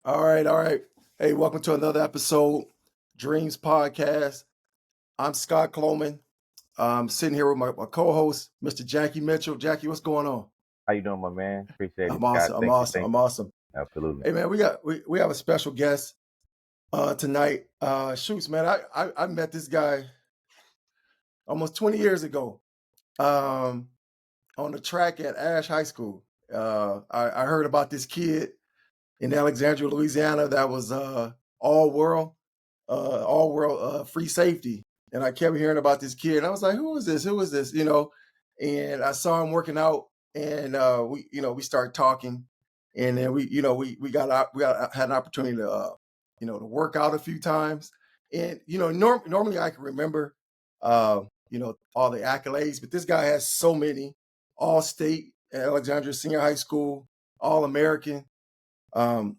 All right, all right. Hey, welcome to another episode, Dreams Podcast. I'm Scott Cloman. I'm sitting here with my co-host, Mr. Jackie Mitchell. Jackie, what's going on? How you doing, my man? Appreciate it, I'm Scott. awesome. I'm Thank you. awesome. Thank I'm you. awesome. Absolutely. Hey man, we have a special guest tonight. Shoots, man. I met this guy almost 20 years ago um, on the track at Ash High School. I heard about this kid in Alexandria, Louisiana, that was all world free safety. And I kept hearing about this kid. And I was like, who is this? Who is this? And I saw him working out, and we started talking, and then we had an opportunity to to work out a few times. And normally I can remember all the accolades, but this guy has so many: all state at Alexandria Senior High School, all American. Um,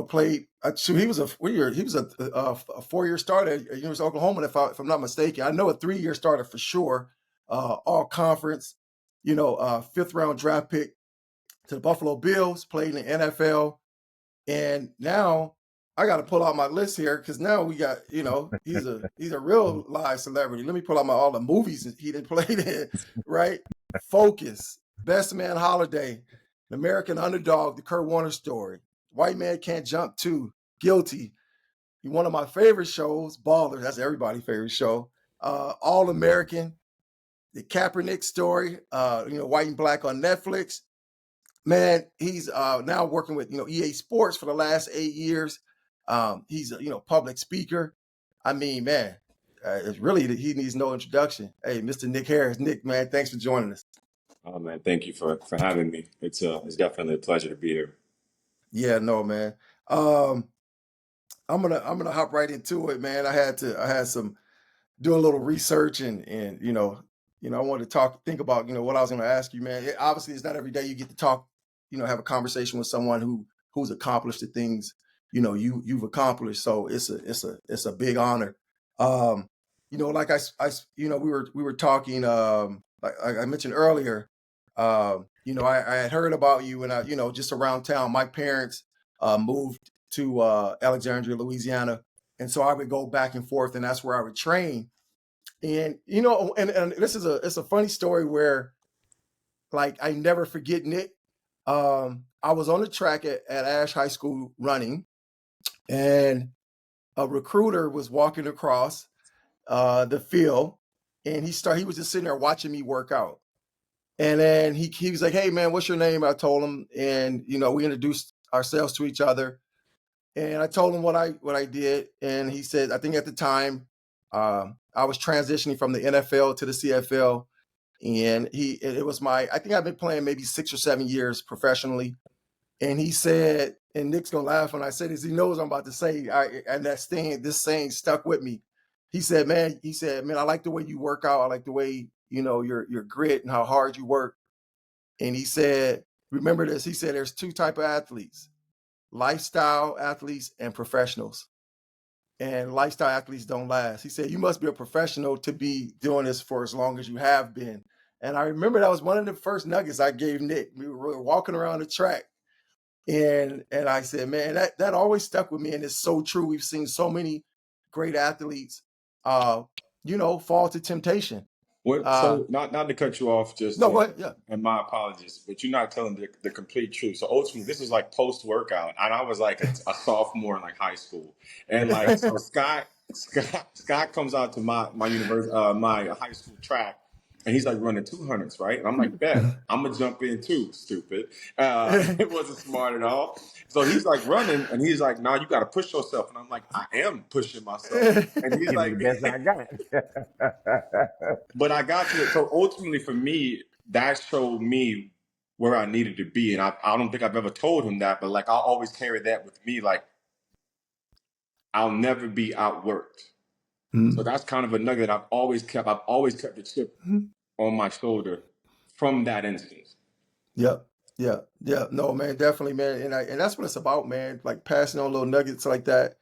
played. He was a 4-year starter at University of Oklahoma, if I'm not mistaken. I know a 3-year starter for sure. All conference. Fifth round draft pick to the Buffalo Bills. Played in the NFL, and now I got to pull out my list here because now we got he's a real live celebrity. Let me pull out all the movies he did played in. Right, Focus, Best Man Holiday, The American Underdog, The Kurt Warner Story, White Man Can't Jump 2, Guilty. One of my favorite shows, Ballers. That's everybody's favorite show. All American, The Kaepernick Story. White and Black on Netflix. Man, he's now working with EA Sports for the last 8 years. He's a public speaker. I mean, man, it's really he needs no introduction. Hey, Mr. Nick Harris. Nick, man, thanks for joining us. Oh man, thank you for having me. It's definitely a pleasure to be here. Yeah, no, man. Um, I'm gonna hop right into it, man. I had some doing a little research, and I wanted to think about what I was gonna ask you, man. Obviously, it's not every day you get to talk, have a conversation with someone who's accomplished the things you've accomplished. So it's a big honor. Like we were talking, like I mentioned earlier. I had heard about you, and just around town. My parents moved to Alexandria, Louisiana, and so I would go back and forth, and that's where I would train. And and this is it's a funny story where, like, I never forget Nick. I was on the track at Ash High School running, and a recruiter was walking across the field, and he was just sitting there watching me work out. And then he was like, "Hey man, what's your name?" I told him, and we introduced ourselves to each other. And I told him what I did, and he said, I think at the time, I was transitioning from the NFL to the CFL, and it was I think I've been playing maybe 6 or 7 years professionally. And he said, and Nick's gonna laugh when I say this, he knows what I'm about to say, and this saying stuck with me. He said, man, I like the way you work out. I like the way your grit and how hard you work. And he said, remember this. He said, there's two type of athletes: lifestyle athletes and professionals. And lifestyle athletes don't last. He said, you must be a professional to be doing this for as long as you have been. And I remember that was one of the first nuggets I gave Nick. We were walking around the track, and I said, man, that always stuck with me. And it's so true. We've seen so many great athletes fall to temptation. So not to cut you off, No, what? Yeah. and my apologies, but you're not telling the complete truth. So ultimately, this is like post workout, and I was like a sophomore in like high school, and like so Scott comes out to my university my high school track, and he's like running 200s, right? And I'm like, bet I'm gonna jump in too, stupid. It wasn't smart at all. So he's like running, and he's like, "Nah, you got to push yourself." And I'm like, "I am pushing myself." And he's Give me like, the best I got. but I got to it. So ultimately, for me, that showed me where I needed to be, and I don't think I've ever told him that, but like I always carry that with me, like I'll never be outworked. So Mhm. that's kind of a nugget I've always kept. I've always kept the chip Mhm. on my shoulder from that instance. Yep. Yeah. Yeah. No, man, definitely, man. And that's what it's about, man. Like passing on little nuggets like that,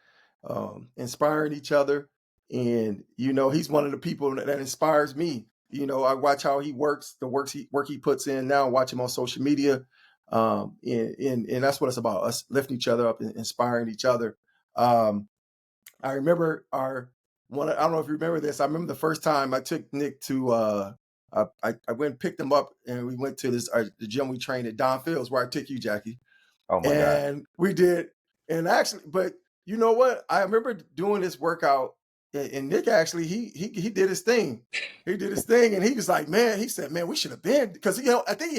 inspiring each other. And he's one of the people that inspires me. I watch how he works, the work he puts in now, watch him on social media. And that's what it's about, us lifting each other up and inspiring each other. I remember I don't know if you remember this. I remember the first time I took Nick to I went and picked him up, and we went to the gym we trained at Don Fields, where I took you, Jackie. Oh my God. And we did, and actually, but you know what? I remember doing this workout, and Nick actually he did his thing. He did his thing, and he was like, man, he said, man, we should have been, because I think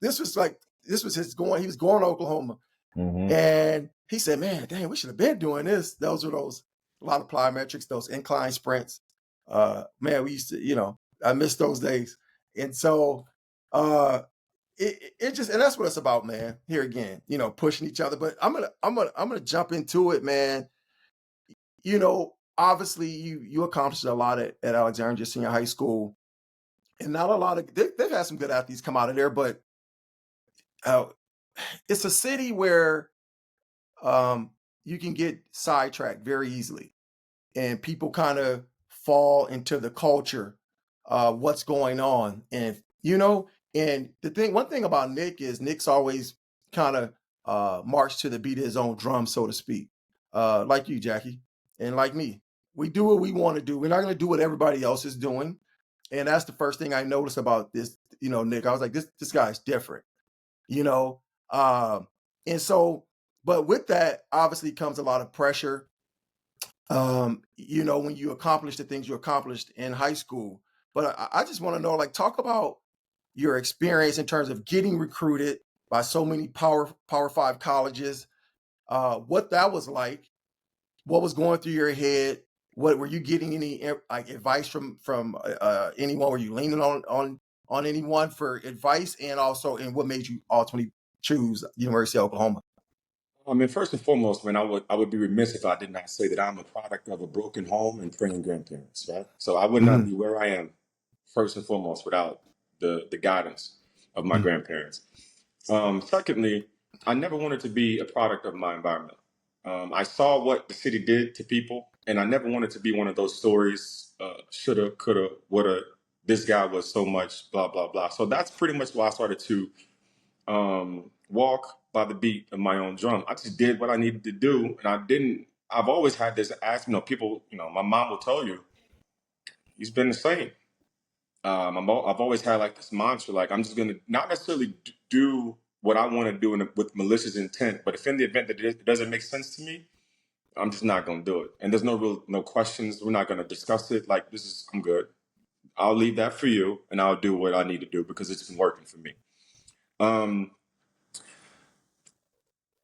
this was his going. He was going to Oklahoma, hmm and he said, man, dang, we should have been doing this. Those were a lot of plyometrics, those incline sprints. Man, we used to, I miss those days, and so. It just, and that's what it's about, man. Here again, pushing each other. But I'm gonna jump into it, man. Obviously you accomplished a lot at Alexandria Senior High School, and not a lot of they've had some good athletes come out of there, but uh, it's a city where you can get sidetracked very easily, and people kind of fall into the culture, what's going on, and one thing about Nick is Nick's always kind of marched to the beat of his own drum, so to speak, like you, Jackie, and like me. We do what we want to do. We're not going to do what everybody else is doing, and that's the first thing I noticed about this. Nick, I was like, this guy's different, you know, and so, but with that obviously comes a lot of pressure, when you accomplish the things you accomplished in high school. But I just want to know, like, talk about your experience in terms of getting recruited by so many Power Five colleges, what that was like, what was going through your head, what were you getting any like advice from anyone? Were you leaning on anyone for advice, and what made you ultimately choose University of Oklahoma? I mean, first and foremost, man, I would be remiss if I did not say that I'm a product of a broken home and praying grandparents, right? So I would not Mm-hmm. be where I am, first and foremost, without the guidance of my grandparents. Secondly, I never wanted to be a product of my environment. I saw what the city did to people, and I never wanted to be one of those stories, shoulda, coulda, woulda, this guy was so much, blah, blah, blah. So that's pretty much why I started to walk by the beat of my own drum. I just did what I needed to do, and I've always had this ask, people, my mom will tell you, he's been the same. I've always had like this mantra, like I'm just gonna not necessarily do what I want to do with malicious intent, but if in the event that it doesn't make sense to me, I'm just not gonna do it. And there's no questions. We're not gonna discuss it. Like I'm good. I'll leave that for you, and I'll do what I need to do because it's been working for me. Um,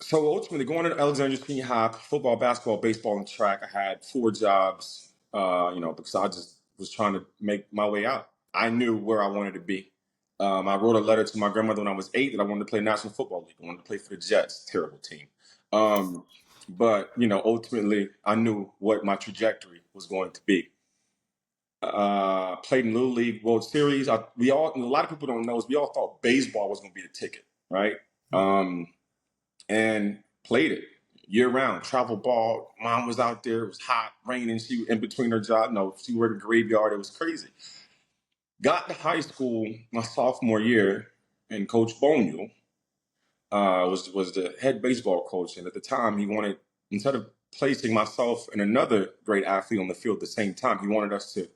So ultimately, going to Alexandria Senior High, football, basketball, baseball, and track, I had 4 jobs, because I just was trying to make my way out. I knew where I wanted to be. I wrote a letter to my grandmother when I was 8 that I wanted to play National Football League. I wanted to play for the Jets, terrible team. But ultimately, I knew what my trajectory was going to be. Played in Little League World Series. A lot of people don't know is we all thought baseball was going to be the ticket, right? And played it year round. Travel ball. Mom was out there. It was hot, raining. She in between her job. No, she worked a graveyard. It was crazy. Got to high school my sophomore year, and Coach Boniel was the head baseball coach. And at the time, he wanted, instead of placing myself and another great athlete on the field at the same time, he wanted us to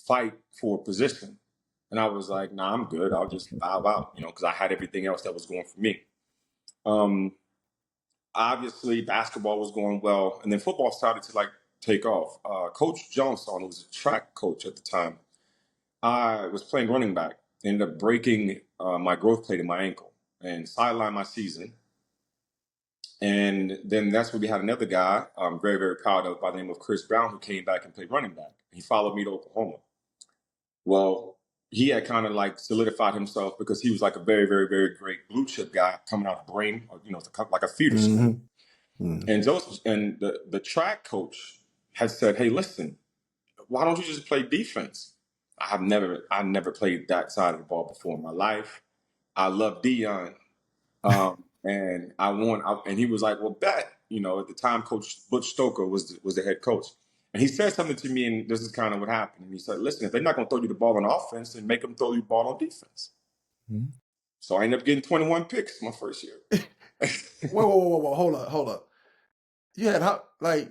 fight for a position. And I was like, nah, I'm good. I'll just bow out, because I had everything else that was going for me. Obviously, basketball was going well, and then football started to take off. Coach Johnson, who was a track coach at the time, I was playing running back, ended up breaking my growth plate in my ankle and sidelined my season. And then that's when we had another guy I'm very, very proud of by the name of Chris Brown, who came back and played running back. He followed me to Oklahoma. Well, he had kind of solidified himself because he was like a very, very, very great blue chip guy coming out of Brain, like a feeder school. And Joseph and the track coach had said, "Hey, listen, why don't you just play defense?" I never played that side of the ball before in my life. I love Dion, and and he was like, "Well, bet." At the time, Coach Butch Stoker was the head coach, and he said something to me, and this is kind of what happened. And he said, "Listen, if they're not going to throw you the ball on offense, then make them throw you the ball on defense." So I ended up getting 21 picks my first year. Whoa, hold up. You had you had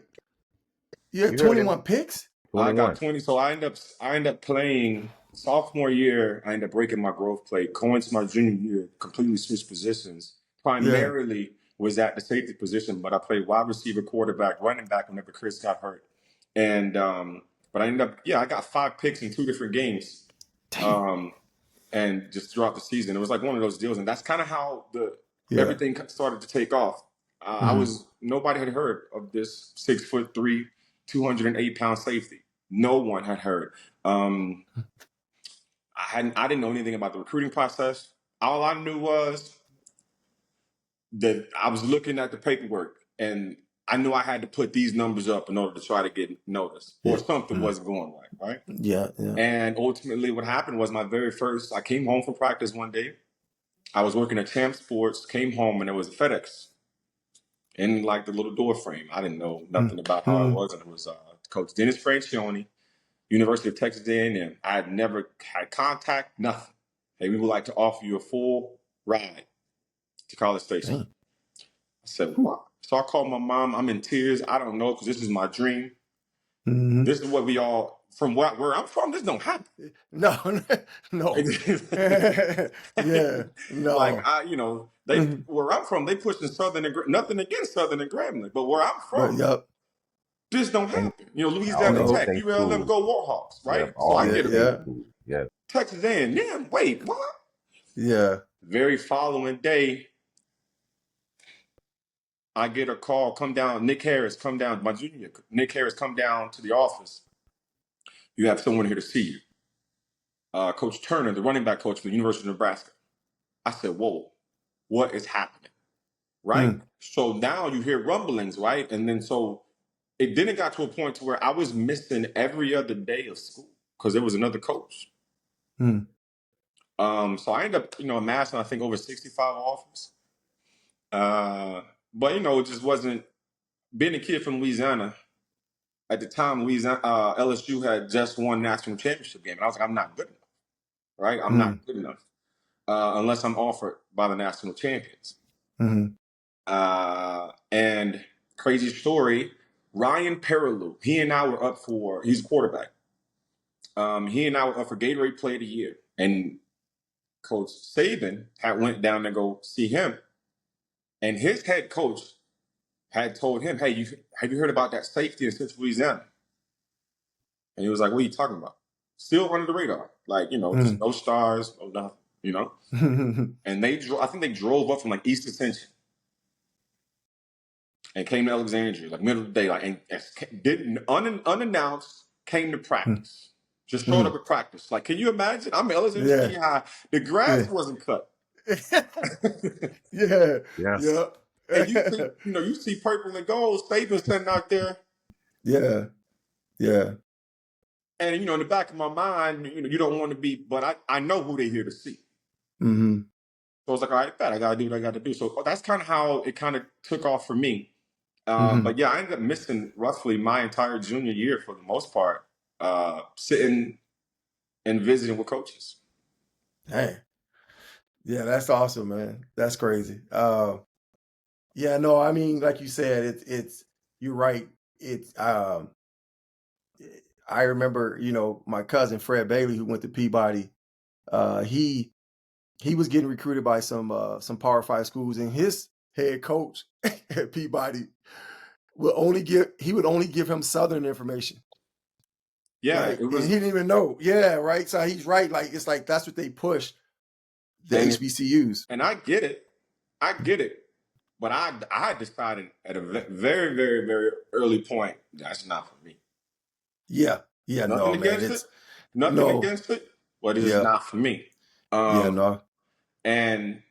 You heard him. 21 picks? I 21. got 20. So I end up playing sophomore year. I ended up breaking my growth plate. Going to my junior year, completely switched positions. Yeah. Primarily was at the safety position, but I played wide receiver, quarterback, running back whenever Chris got hurt. And but I ended up, I got 5 picks in 2 different games. Damn. And just throughout the season, it was like one of those deals, and that's kind of how Yeah. everything started to take off. Nobody had heard of this 6'3", 208-pound safety. No one had heard. I didn't know anything about the recruiting process. All I knew was that I was looking at the paperwork, and I knew I had to put these numbers up in order to try to get noticed, or something wasn't going right? Yeah. And ultimately, what happened was I came home from practice one day. I was working at Champ Sports, came home, and there was a FedEx in like the little door frame. I didn't know nothing about how it was, and it was Coach Dennis Francione, University of Texas A&M. I had never had contact, nothing. Hey, we would like to offer you a full ride to College Station. Dang. I said, what? So I called my mom. I'm in tears. I don't know, because this is my dream. This is what we all, from where I'm from, this don't happen. No. Yeah. No. Like where I'm from, they pushing Southern and nothing against Southern and Grambling, but where I'm from, this don't happen. Louisiana Tech, ULM, go Warhawks, right? Yep, So I get it. Yeah. Texas A&M, wait, what? Yeah. Very following day, I get a call, Nick Harris, come down, my junior year. Nick Harris, come down to the office. You have someone here to see you. Coach Turner, the running back coach for the University of Nebraska. I said, whoa, what is happening? Right? So now you hear rumblings, right? And then so it then got to a point to where I was missing every other day of school because there was another coach. So I ended up, amassing, I think, over 65 offers. But, it just wasn't, being a kid from Louisiana, at the time, LSU had just won national championship game. And I was like, I'm not good enough, right? I'm not good enough unless I'm offered by the national champions. And crazy story, Ryan Perilou, he's a quarterback. He and I were up for Gatorade Player of the Year. And Coach Saban had went down to go see him. And his head coach had told him, hey, have you heard about that safety in Central Louisiana? And he was like, what are you talking about? Still under the radar. Like, just no stars, no nothing, And I think they drove up from like East Ascension and came to Alexandria, like middle of the day, and didn't unannounced, came to practice. Just showed up at practice. Like, can you imagine? I'm in Alexandria City High. The grass wasn't cut. Yeah. And you see purple and gold, Saban standing out there. Yeah. And in the back of my mind, you don't want to be, but I know who they're here to see. So I was like, all right, bet I gotta do what I gotta do. So that's kind of how it kind of took off for me. But yeah, I ended up missing roughly my entire junior year for the most part, sitting and visiting with coaches. Hey. Yeah, that's awesome, man. That's crazy. Yeah, no, I mean, like you said, it's you're right. It's I remember, my cousin Fred Bailey, who went to Peabody, he was getting recruited by some Power 5 schools, and his head coach at Peabody would only give him Southern information. Yeah, and he didn't even know. Yeah, right. So he's right. Like it's like that's what they push the HBCUs. And I get it. But I decided at a very, very, very early point that's not for me. Yeah. Nothing against it, but it's not for me. And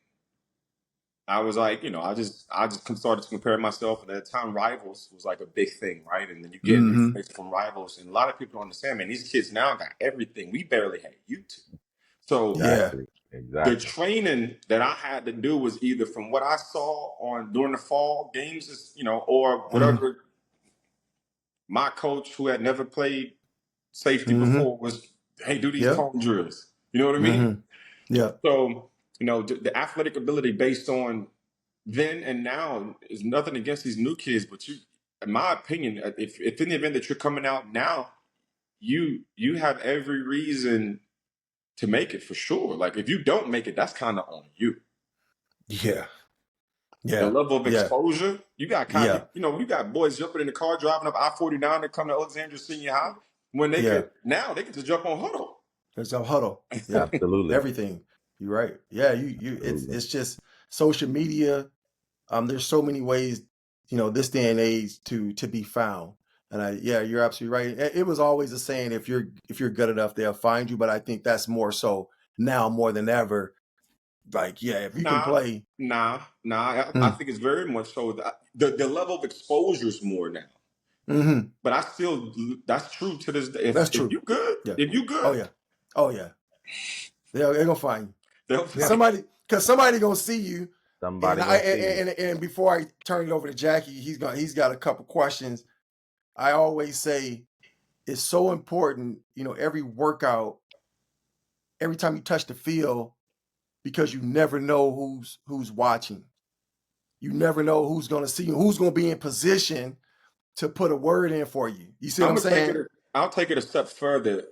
I was like, I just started to compare myself. And at the time, Rivals was like a big thing, right? And then you get information from Rivals, and a lot of people don't understand. Man, these kids now got everything. We barely had YouTube, so Exactly. the training that I had to do was either from what I saw during the fall games, or whatever. My coach, who had never played safety before, was, hey, do these cone drills. You know what I mean? Yeah. So You know, the athletic ability based on then and now is nothing against these new kids, but you, in my opinion, if in the event that you're coming out now, you have every reason to make it for sure. Like if you don't make it, that's kind of on you. Yeah. The Yeah. level of Yeah. exposure you got, Yeah. you know, you got boys jumping in the car driving up I-49 to come to Alexandria Senior High when they Yeah. could now they get to jump on huddle. There's a huddle. Yeah. Absolutely. Everything. You're right. Yeah. Absolutely. It's just social media. There's so many ways, you know, this day and age to be found. And yeah, you're absolutely right. It was always a saying, if you're good enough, they'll find you. But I think that's more so now more than ever. Like, yeah, if you can Nah, play. I think it's very much so that the level of exposure is more now. Mm-hmm. But I still, that's true to this day. That's If true. you good, Yeah. if you Oh good, yeah. Oh yeah. They're gonna find you. they'll Cause find somebody gonna see you. Somebody gonna see you. And before I turn it over to Jackie, he's got a couple questions. I always say it's so important, you know, every workout, every time you touch the field, because you never know who's watching. You never know who's gonna see you, who's gonna be in position to put a word in for you. You see what I'm saying? I'll take it a step further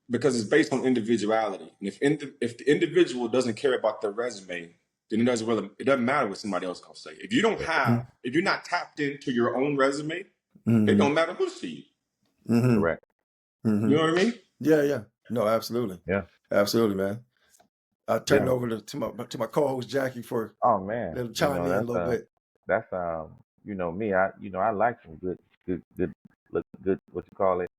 because it's based on individuality. And if the individual doesn't care about their resume, then it doesn't matter what somebody else gonna say. If you don't have, if you're not tapped into your own resume, it don't matter who see you. Mm-hmm. Correct. Mm-hmm. You know what I mean? Yeah. No, absolutely. Yeah. Absolutely, man. I'll turn it over to my co-host Jackie for Oh man. chime in a little bit. That's you know me, I like some good what you call it?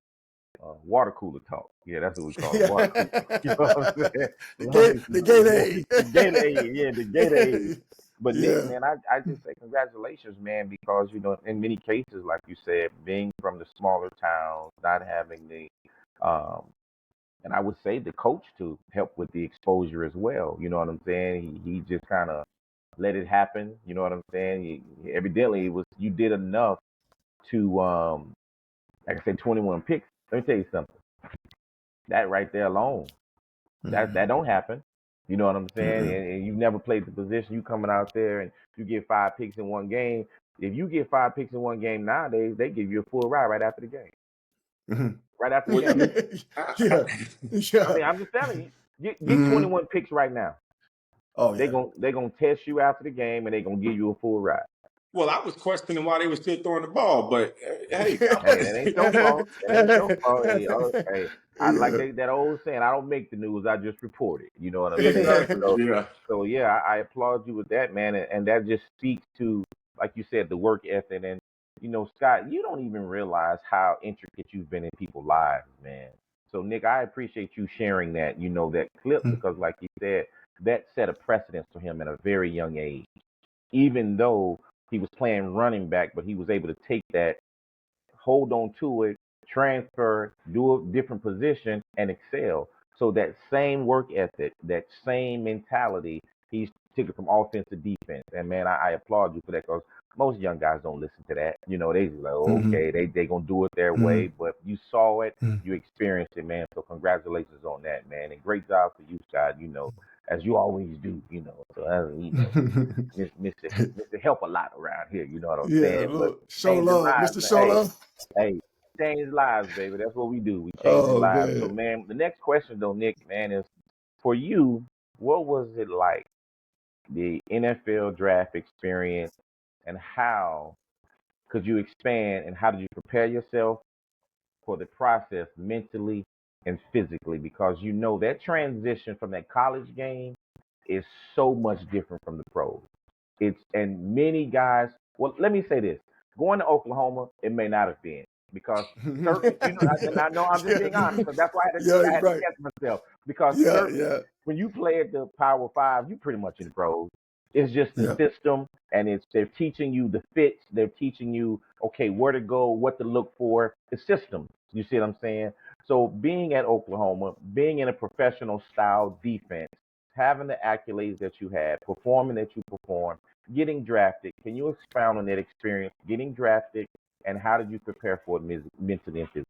Water cooler talk. Yeah, that's what we call it. Water cooler. You know what I'm saying? The Gatorade. The Gatorade, yeah, the Gatorade. But Yeah. Nick, man, I just say congratulations, man, because you know, in many cases, like you said, being from the smaller towns, not having the and I would say the coach to help with the exposure as well. You know what I'm saying? He just kind of let it happen. You know what I'm saying? Evidently, you did enough to like I said, 21 picks. Let me tell you something. That right there alone, that don't happen. You know what I'm saying? And you've never played the position. You coming out there and you get 5 picks in one game. If you get 5 picks in one game nowadays, they give you a full ride right after the game. Right after the game. Yeah. I mean, I'm just telling you, get 21 picks right now. Oh yeah. They're gonna test you after the game and they're gonna give you a full ride. Well, I was questioning why they were still throwing the ball, but hey, it ain't your fault. It ain't your fault. Hey, I like that old saying. I don't make the news. I just report it. You know what I mean? Exactly. So yeah, I applaud you with that, man, and that just speaks to, like you said, the work ethic. And you know, Scott, you don't even realize how intricate you've been in people's lives, man. So Nick, I appreciate you sharing that. You know, that clip because, like you said, that set a precedence for him at a very young age. Even though he was playing running back, but he was able to take that, hold on to it, transfer, do a different position, and excel. So that same work ethic, that same mentality, he's taken from offense to defense. And man, I applaud you for that because most young guys don't listen to that. You know, they just like, okay, they gonna do it their way. But you saw it, you experienced it, man. So congratulations on that, man. And great job for you, Scott. You know, as you always do, you know. So you know, Mr. Help a lot around here, you know what I'm saying? Look, But show love, lives, Mr. Show Love. Hey, change lives, baby. That's what we do. We change lives. Man. So man, the next question though, Nick, man, is for you, what was it like, the NFL draft experience, and how could you expand, and how did you prepare yourself for the process mentally and physically? Because you know that transition from that college game is so much different from the pros. And many guys. Well, let me say this: going to Oklahoma, it may not have been because certain, you know, and I know I'm just being honest because that's why I had to test myself because when you play at the Power 5, you pretty much in the pros. It's just the system, and they're teaching you the fits. They're teaching you, okay, where to go, what to look for. The system. You see what I'm saying? So being at Oklahoma, being in a professional style defense, having the accolades that you had, performing that you performed, getting drafted. Can you expound on that experience, getting drafted, and how did you prepare for it mentally and physically?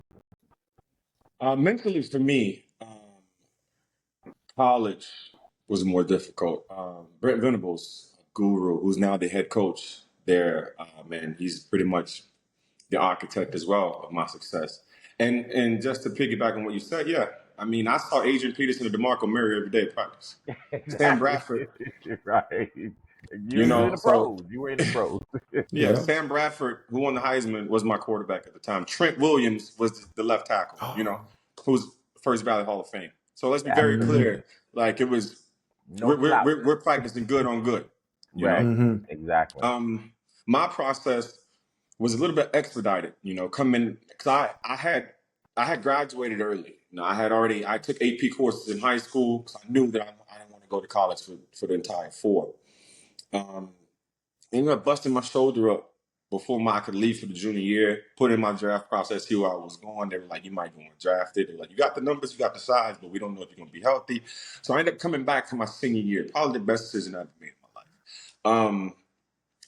Mentally for me, college, was more difficult. Brent Venables, Guru, who's now the head coach there, man, he's pretty much the architect as well of my success. And just to piggyback on what you said, yeah, I mean, I saw Adrian Peterson and DeMarco Murray every day at practice. Sam Exactly. Bradford, Right. you You were in know, the so pros. You were in the pros. yeah, Yeah. Sam Bradford, who won the Heisman, was my quarterback at the time. Trent Williams was the left tackle, Oh. who's First Valley Hall of Fame. So let's be very Absolutely. clear. Like it was, No slouch. we're practicing good on good, Right. Mm-hmm. Exactly. My process was a little bit expedited, coming because I had graduated early. I took AP courses in high school because I knew that I didn't want to go to college for the entire four. Um, Ended up busting my shoulder up before I could leave for the junior year, put in my draft process, see where I was going. They were like, you might get drafted. They were like, you got the numbers, you got the size, but we don't know if you're going to be healthy. So I ended up coming back for my senior year, probably the best decision I've ever made in my life.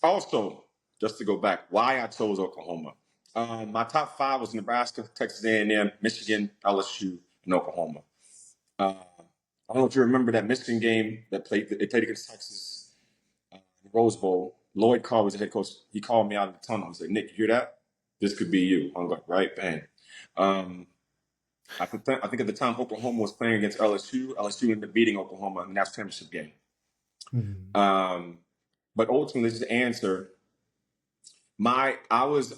Also, just to go back, why I chose Oklahoma. My top five was Nebraska, Texas A&M, Michigan, LSU, and Oklahoma. I don't know if you remember that Michigan game they played against Texas in the Rose Bowl. Lloyd Carr was the head coach. He called me out of the tunnel. He said, "Nick, you hear that? This could be you." I'm like, right, bang. I think at the time Oklahoma was playing against LSU. LSU ended up beating Oklahoma in the national championship game. Mm-hmm. But ultimately, this is the answer. I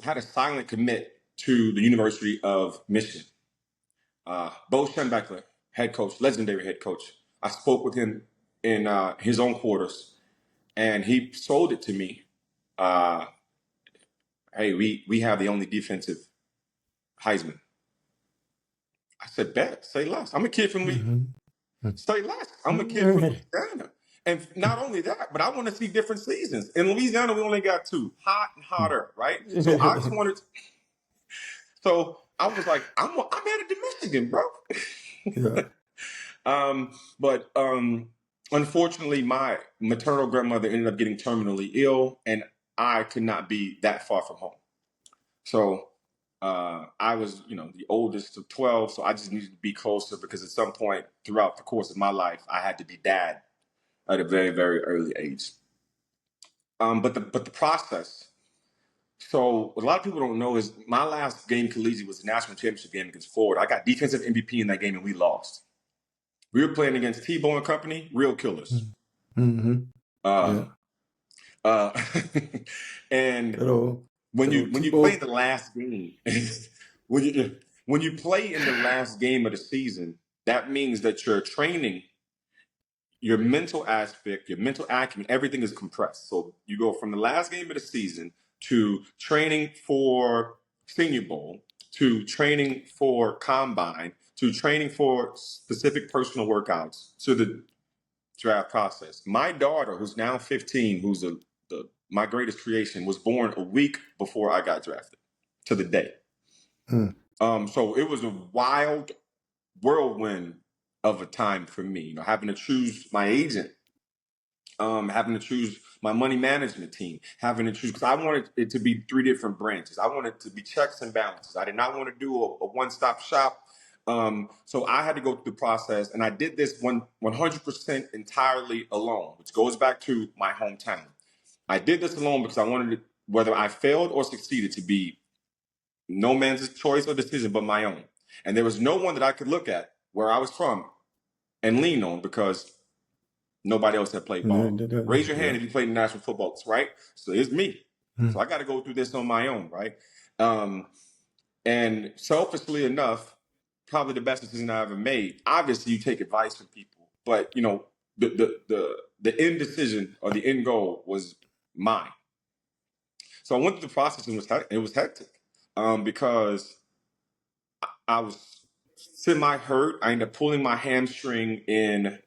had a silent commit to the University of Michigan. Bo Schembechler, head coach, legendary head coach. I spoke with him in his own quarters, and he sold it to me. Hey, we have the only defensive Heisman. I said, bet, say less. I'm a kid from say less. I'm a kid from Louisiana. And not only that, but I want to see different seasons. In Louisiana, we only got two, hot and hotter, right? So I just wanted. So I was like, I'm headed to Michigan, bro. Yeah. But unfortunately, my maternal grandmother ended up getting terminally ill, and I could not be that far from home. So I was, the oldest of 12, so I just needed to be closer because at some point throughout the course of my life, I had to be dad at a very, very early age. But the process. So what a lot of people don't know is my last game collegiate was the national championship game against Florida. I got defensive MVP in that game, and we lost. We were playing against Tebow and company, real killers. Mm-hmm. Uh, Yeah. And Hello. when you Tebow. play the last game, when you play in the last game of the season, that means that your training, your mental aspect, your mental acumen, everything is compressed. So you go from the last game of the season to training for Senior Bowl, to training for Combine, to training for specific personal workouts, to the draft process. My daughter, who's now 15, who's my greatest creation, was born a week before I got drafted, to the day. So it was a wild whirlwind of a time for me, having to choose my agent, having to choose my money management team, having to choose, because I wanted it to be three different branches. I wanted it to be checks and balances. I did not want to do a one-stop shop. So I had to go through the process, and I did this 100% entirely alone, which goes back to my hometown. I did this alone because I wanted it, whether I failed or succeeded, to be no man's choice or decision but my own. And there was no one that I could look at where I was from and lean on because nobody else had played ball. Raise your hand if you played in national football, right? So it's me. So I got to go through this on my own, right? And selfishly enough, probably the best decision I ever made. Obviously, you take advice from people, but the end decision or the end goal was mine. So I went through the process and it was hectic because I was semi-hurt. I ended up pulling my hamstring in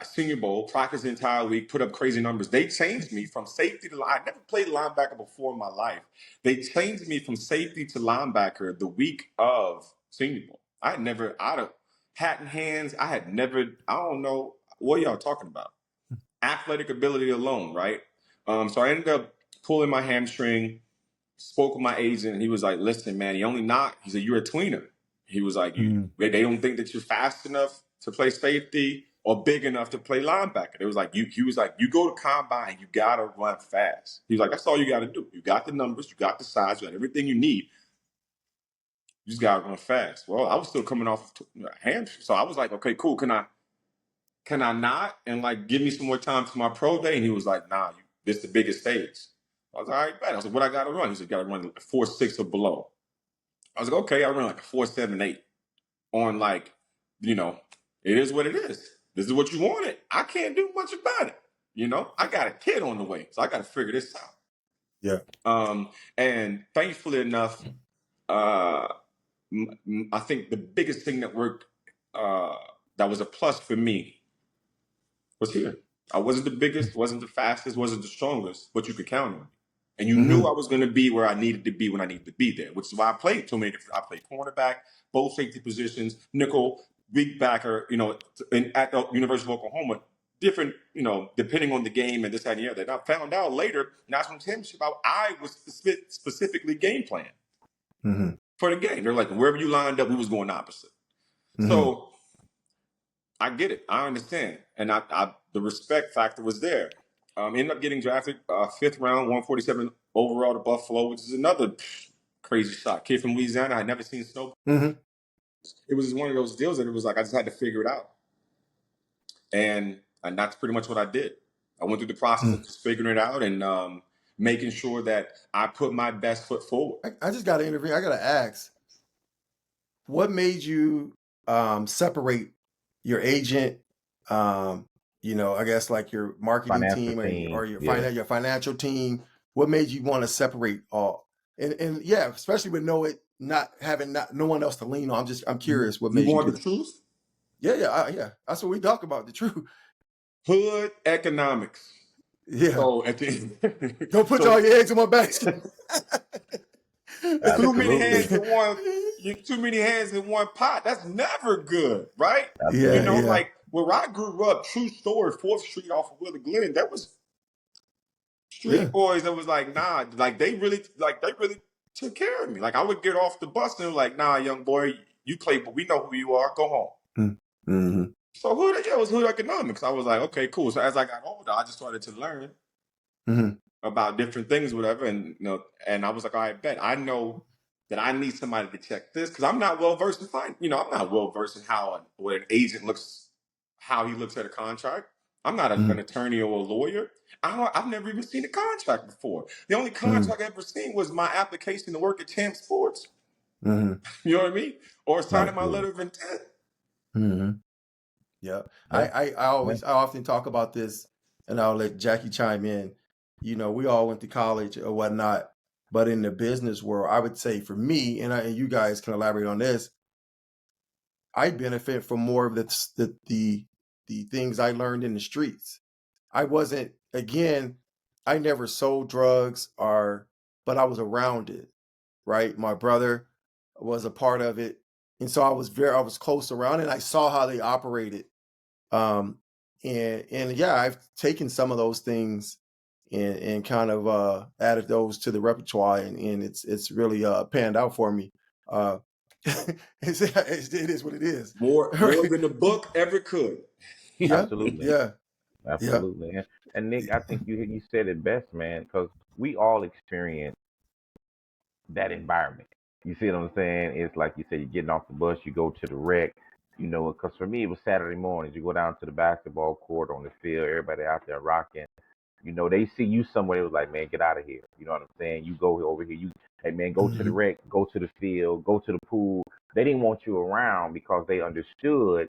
Senior Bowl, practiced the entire week, put up crazy numbers. They changed me from safety to I never played linebacker before in my life. They changed me from safety to linebacker the week of Senior Bowl. I'd have hat in hands. I don't know what y'all talking about. Athletic ability alone, right? So I ended up pulling my hamstring, spoke with my agent, and he was like, listen, man, he said, you're a tweener. He was like, they don't think that you're fast enough to play safety, or big enough to play linebacker. It was like he was like, you go to combine, you gotta run fast. He was like, that's all you gotta do. You got the numbers, you got the size, you got everything you need. You just gotta run fast. Well, I was still coming off hand, so I was like, okay, cool. Can I not and like give me some more time to my pro day? And he was like, nah, this is the biggest stage. I was like, all right, bet. I was like, what I gotta run? He said, you gotta run 4.6 or below. I was like, okay, I run like a 4.78 on like, it is what it is. This is what you wanted. I can't do much about it. I got a kid on the way, so I got to figure this out. Yeah. And thankfully enough, I think the biggest thing that worked, that was a plus for me, was here. I wasn't the biggest, wasn't the fastest, wasn't the strongest, but you could count on me. And you knew I was going to be where I needed to be when I needed to be there, which is why I played so many different. I played cornerback, both safety positions, nickel, weak backer, at the University of Oklahoma, different, depending on the game and this, that, and the other. And I found out later, national championship, I was specifically game plan for the game. They're like, wherever you lined up, we was going opposite. So I get it. I understand. And the respect factor was there. Ended up getting drafted 5th round, 147 overall to Buffalo, which is another crazy shot. Kid from Louisiana. I had never seen snow. It was just one of those deals that it was like I just had to figure it out. And that's pretty much what I did. I went through the process of just figuring it out and making sure that I put my best foot forward. I just got to intervene. I got to ask, what made you separate your agent, I guess like your marketing Financial team or team, your financial team? What made you want to separate all? And yeah, especially with no one else to lean on. I'm curious what made you want do the that. truth? Yeah. That's what we talk about, the truth. Hood economics. Yeah. So at the end, Don't put all your eggs in one basket. Too many hands in one pot. That's never good, right? Absolutely. Like where I grew up, true story, 4th Street off of Willie Glenn, that was street boys that was like, nah, like they really took care of me. Like I would get off the bus and they were like, nah, young boy, you play, but we know who you are. Go home. So it was hood economics. I was like, okay, cool. So as I got older, I just started to learn about different things, whatever. And and I was like, all right, bet I know that I need somebody to check this because I'm not well versed in I'm not well versed in what an agent looks, how he looks at a contract. I'm not an attorney or a lawyer. I've never even seen a contract before. The only contract I ever seen was my application to work at Champ Sports. You know what I mean? Or signing my letter of intent. Yeah. I often talk about this, and I'll let Jackie chime in. We all went to college or whatnot, but in the business world, I would say for me, and you guys can elaborate on this, I benefit from more of the things I learned in the streets. I wasn't, again, I never sold drugs but I was around it, right? My brother was a part of it. And so I was close around it. And I saw how they operated. And yeah, I've taken some of those things and kind of added those to the repertoire, and it's really panned out for me. It is what it is. More than the book ever could. Yeah. Absolutely. Yeah. Absolutely. And Nick, I think you said it best, man, because we all experience that environment. You see what I'm saying? It's like you said, you're getting off the bus, you go to the rec, because for me, it was Saturday mornings. You go down to the basketball court on the field, everybody out there rocking. They see you somewhere, it was like, man, get out of here. You know what I'm saying? You go over here, hey, man, go to the rec, go to the field, go to the pool. They didn't want you around because they understood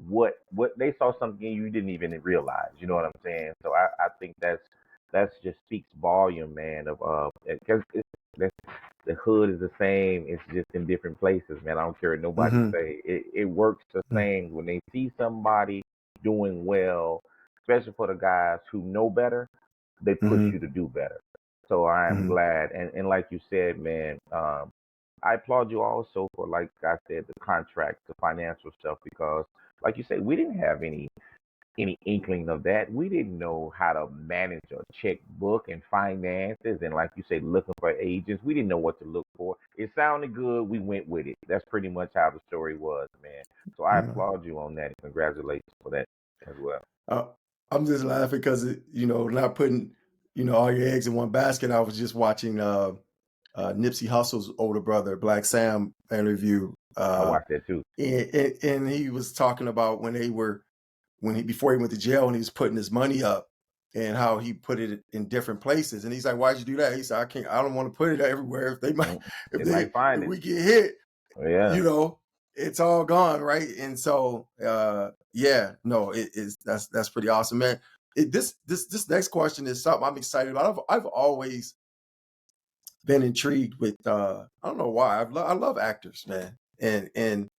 what they saw something in you didn't even realize. You know what I'm saying? So I think that's just speaks volume, man, of because the hood is the same. It's just in different places, man. I don't care what nobody say. It works the same when they see somebody doing well, especially for the guys who know better. They push you to do better. So I am glad, and like you said, man, I applaud you also for, like I said, the contract, the financial stuff, because, like you said, we didn't have any inkling of that. We didn't know how to manage a checkbook and finances, and like you say, looking for agents. We didn't know what to look for. It sounded good. We went with it. That's pretty much how the story was, man. So I applaud you on that, and congratulations for that. as well. Uh, I'm just laughing because not putting all your eggs in one basket. I was just watching Nipsey Hussle's older brother, Black Sam, interview, I watched that too. and he was talking about before he went to jail and he was putting his money up and how he put it in different places. And he's like, "Why'd you do that?" He said, I don't want to put it everywhere. If they might, They might find if it. we get hit, Yeah. it's all gone, right?" And so, no, that's pretty awesome, man. This next question is something I'm excited about. I've always been intrigued with. I don't know why. I love actors, man, and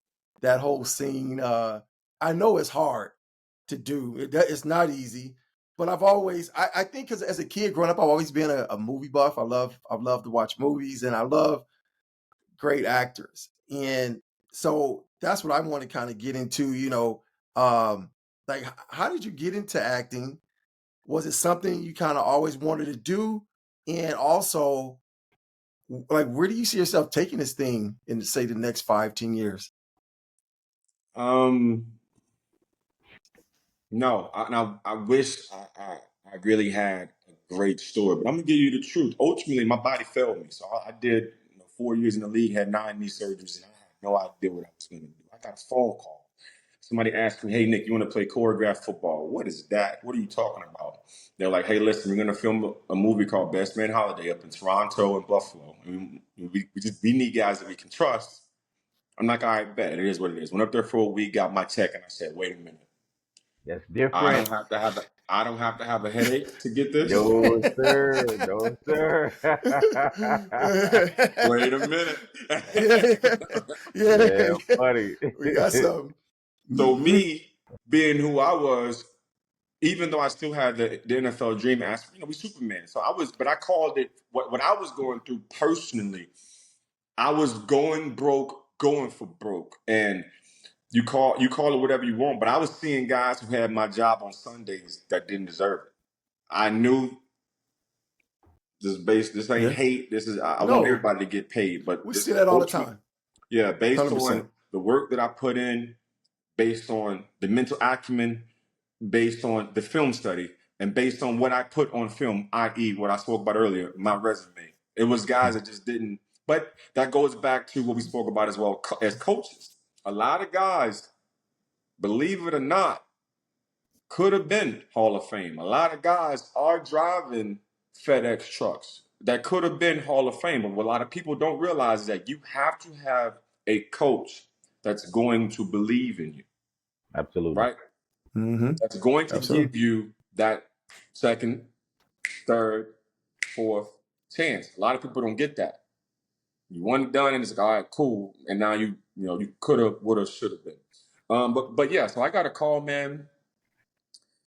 that whole scene. I know it's hard to do. It's not easy, but I think because as a kid growing up, I've always been a movie buff. I've loved to watch movies, and I love great actors. And so that's what I want to kind of get into, like how did you get into acting? Was it something you kind of always wanted to do? And also, like, where do you see yourself taking this thing in, say, the next 5, 10 years? No, I wish I really had a great story, but I'm gonna give you the truth. Ultimately, my body failed me, so I did 4 years in the league, had 9 knee surgeries, and I had no idea what I was gonna do. I got a phone call. Somebody asked me, "Hey Nick, you want to play choreographed football? What is that? What are you talking about?" They're like, "Hey, listen, we're gonna film a movie called Best Man Holiday up in Toronto and Buffalo. And we need guys that we can trust." I'm like, "All right, bet. It is what it is." Went up there for a week, got my check, and I said, "Wait a minute. That's I different. don't have to have I don't have to have a headache to get this." No, sir. No, sir. Wait a minute. Yeah, Yeah, yeah, buddy. we got some. So Mhm. me being who I was, even though I still had the NFL dream aspect, we Superman. So but I called it what I was going through personally. I was going broke, going for broke, and you call it whatever you want. But I was seeing guys who had my job on Sundays that didn't deserve it. I knew this ain't Yeah. hate. This is I want No, everybody to get paid, but we this see is that all the ultimate. time. Yeah, based 100%. on the work that I put in, based on the mental acumen, based on the film study, and based on what I put on film, i.e., what I spoke about earlier, my resume. It was guys that just didn't. But that goes back to what we spoke about as well as coaches. A lot of guys, believe it or not, could have been Hall of Fame. A lot of guys are driving FedEx trucks that could have been Hall of Fame. But what a lot of people don't realize is that you have to have a coach that's going to believe in you, Absolutely. right? Mm-hmm. That's going to Absolutely. give you that second, third, fourth chance. A lot of people don't get that. You one and done, and it's like, all right, cool. And now you could have, would have, should have been. But yeah. So I got a call, man,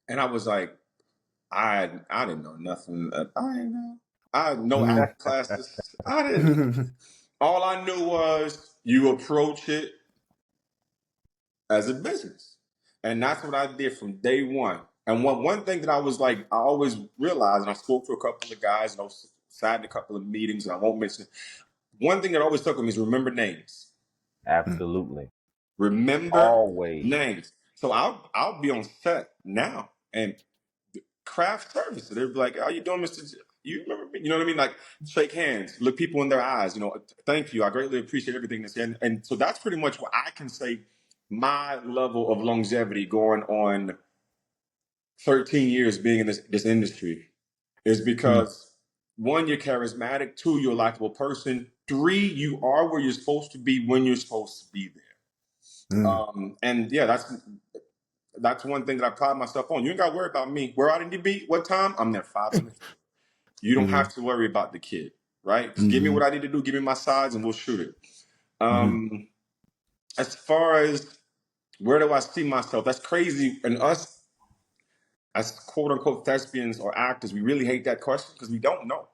and I was like, I didn't know nothing. I didn't know. I had no acting classes. I didn't. Mm. All I knew was you approach it as a business, and that's what I did from day one. And one thing that I was like, I always realized, and I spoke to a couple of guys, and I sat in a couple of meetings, and I won't mention. One thing that always stuck with me is remember names. Absolutely. Remember Always. names. So I'll be on set now, and craft services. They'd be like, "How you doing, Mister? You remember me?" You know what I mean? Like shake hands, look people in their eyes. Thank you. I greatly appreciate everything that's and so that's pretty much what I can say. My level of longevity going on 13 years being in this industry is Mm. because one, you're charismatic. Two, you're a likable person. Three, you are where you're supposed to be when you're supposed to be there. Mm. And yeah, that's one thing that I pride myself on. You ain't got to worry about me. Where I need to be, what time? I'm there 5 minutes early. You don't Mm. have to worry about the kid, right? Just give me Mm. what I need to do. Give me my sides, and we'll shoot it. Mm. As far as where do I see myself? That's crazy. And us as quote unquote thespians or actors, we really hate that question because we don't know.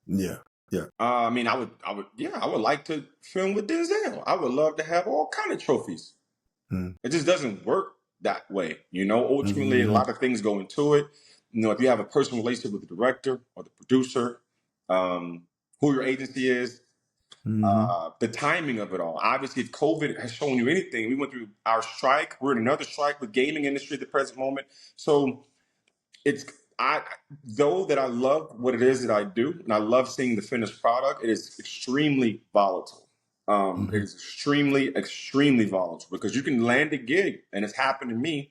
Yeah. Yeah. I mean, I would like to film with Denzel. I would love to have all kind of trophies. Mm. It just doesn't work that way. Ultimately, a Mm-hmm. lot of things go into it. If you have a personal relationship with the director or the producer, who your agency is, The timing of it all. Obviously, if COVID has shown you anything, we went through our strike. We're in another strike with gaming industry at the present moment. So it's I though that I love what it is that I do, and I love seeing the finished product. It is extremely volatile. It is extremely volatile because you can land a gig, and it's happened to me,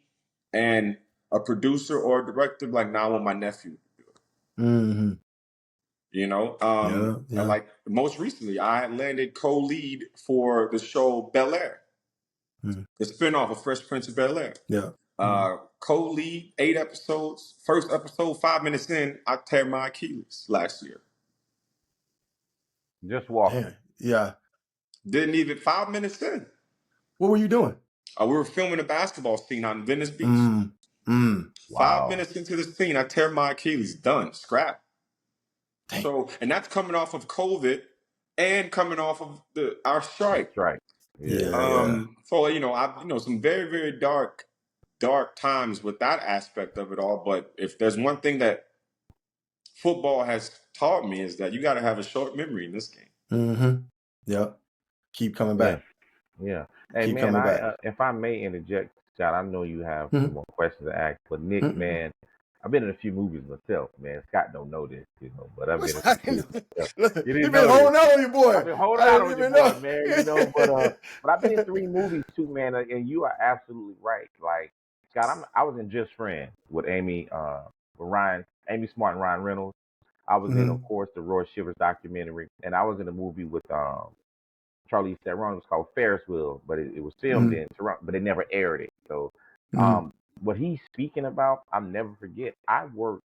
and a producer or a director like, now I want my nephew. Mm-hmm. You know, Yeah. and like most recently, I landed co-lead for the show Bel Air, the spinoff of Fresh Prince of Bel Air. Yeah. Co-lead, 8 episodes. First episode, 5 minutes in, I tear my Achilles last year. Just walking. Yeah. Didn't even 5 minutes in. What were you doing? We were filming a basketball scene on Venice Beach. 5 Wow. minutes into the scene, I tear my Achilles. Done. Scrap. Dang. So, and that's coming off of COVID and coming off of our strike. That's right. Yeah. So, I've some very, very dark times with that aspect of it all. But if there's one thing that football has taught me, is that you got to have a short memory in this game. Mm-hmm. Yep. Keep coming back. Yeah. Hey, Keep man, coming back. if I may interject, Scott, I know you have some more questions to ask, but Nick, man, I've been in a few movies myself, man. Scott don't know this, but I've been in a few movies myself. You've been holding out on your boy. I've been holding out on your boy, man, but I've been in 3 movies too, man, and you are absolutely right. Like, Scott, I was in Just Friends with Amy Smart and Ryan Reynolds. I was in, of course, the Roy Shivers documentary, and I was in a movie with Charlize Theron. It was called Ferris Wheel, but it was filmed in Toronto, but they never aired it. So what he's speaking about, I'll never forget. I worked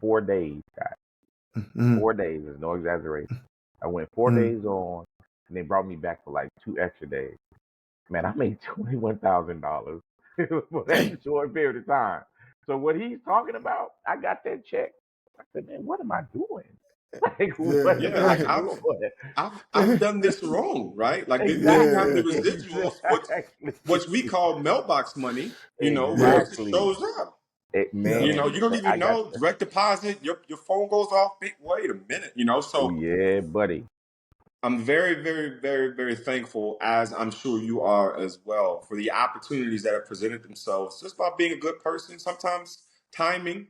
4 days, guys. 4 days, there's no exaggeration. I went 4 days on, and they brought me back for like 2 extra days. Man, I made $21,000 for that short period of time. So what he's talking about, I got that check. I said, man, what am I doing? I've done this wrong, right? Like, they didn't have the residuals, what we call mailbox money, where it just shows up. You don't even know, direct deposit, your phone goes off, wait a minute, so. Oh, yeah, buddy. I'm very, very, very, very thankful, as I'm sure you are as well, for the opportunities that have presented themselves just by being a good person, sometimes timing.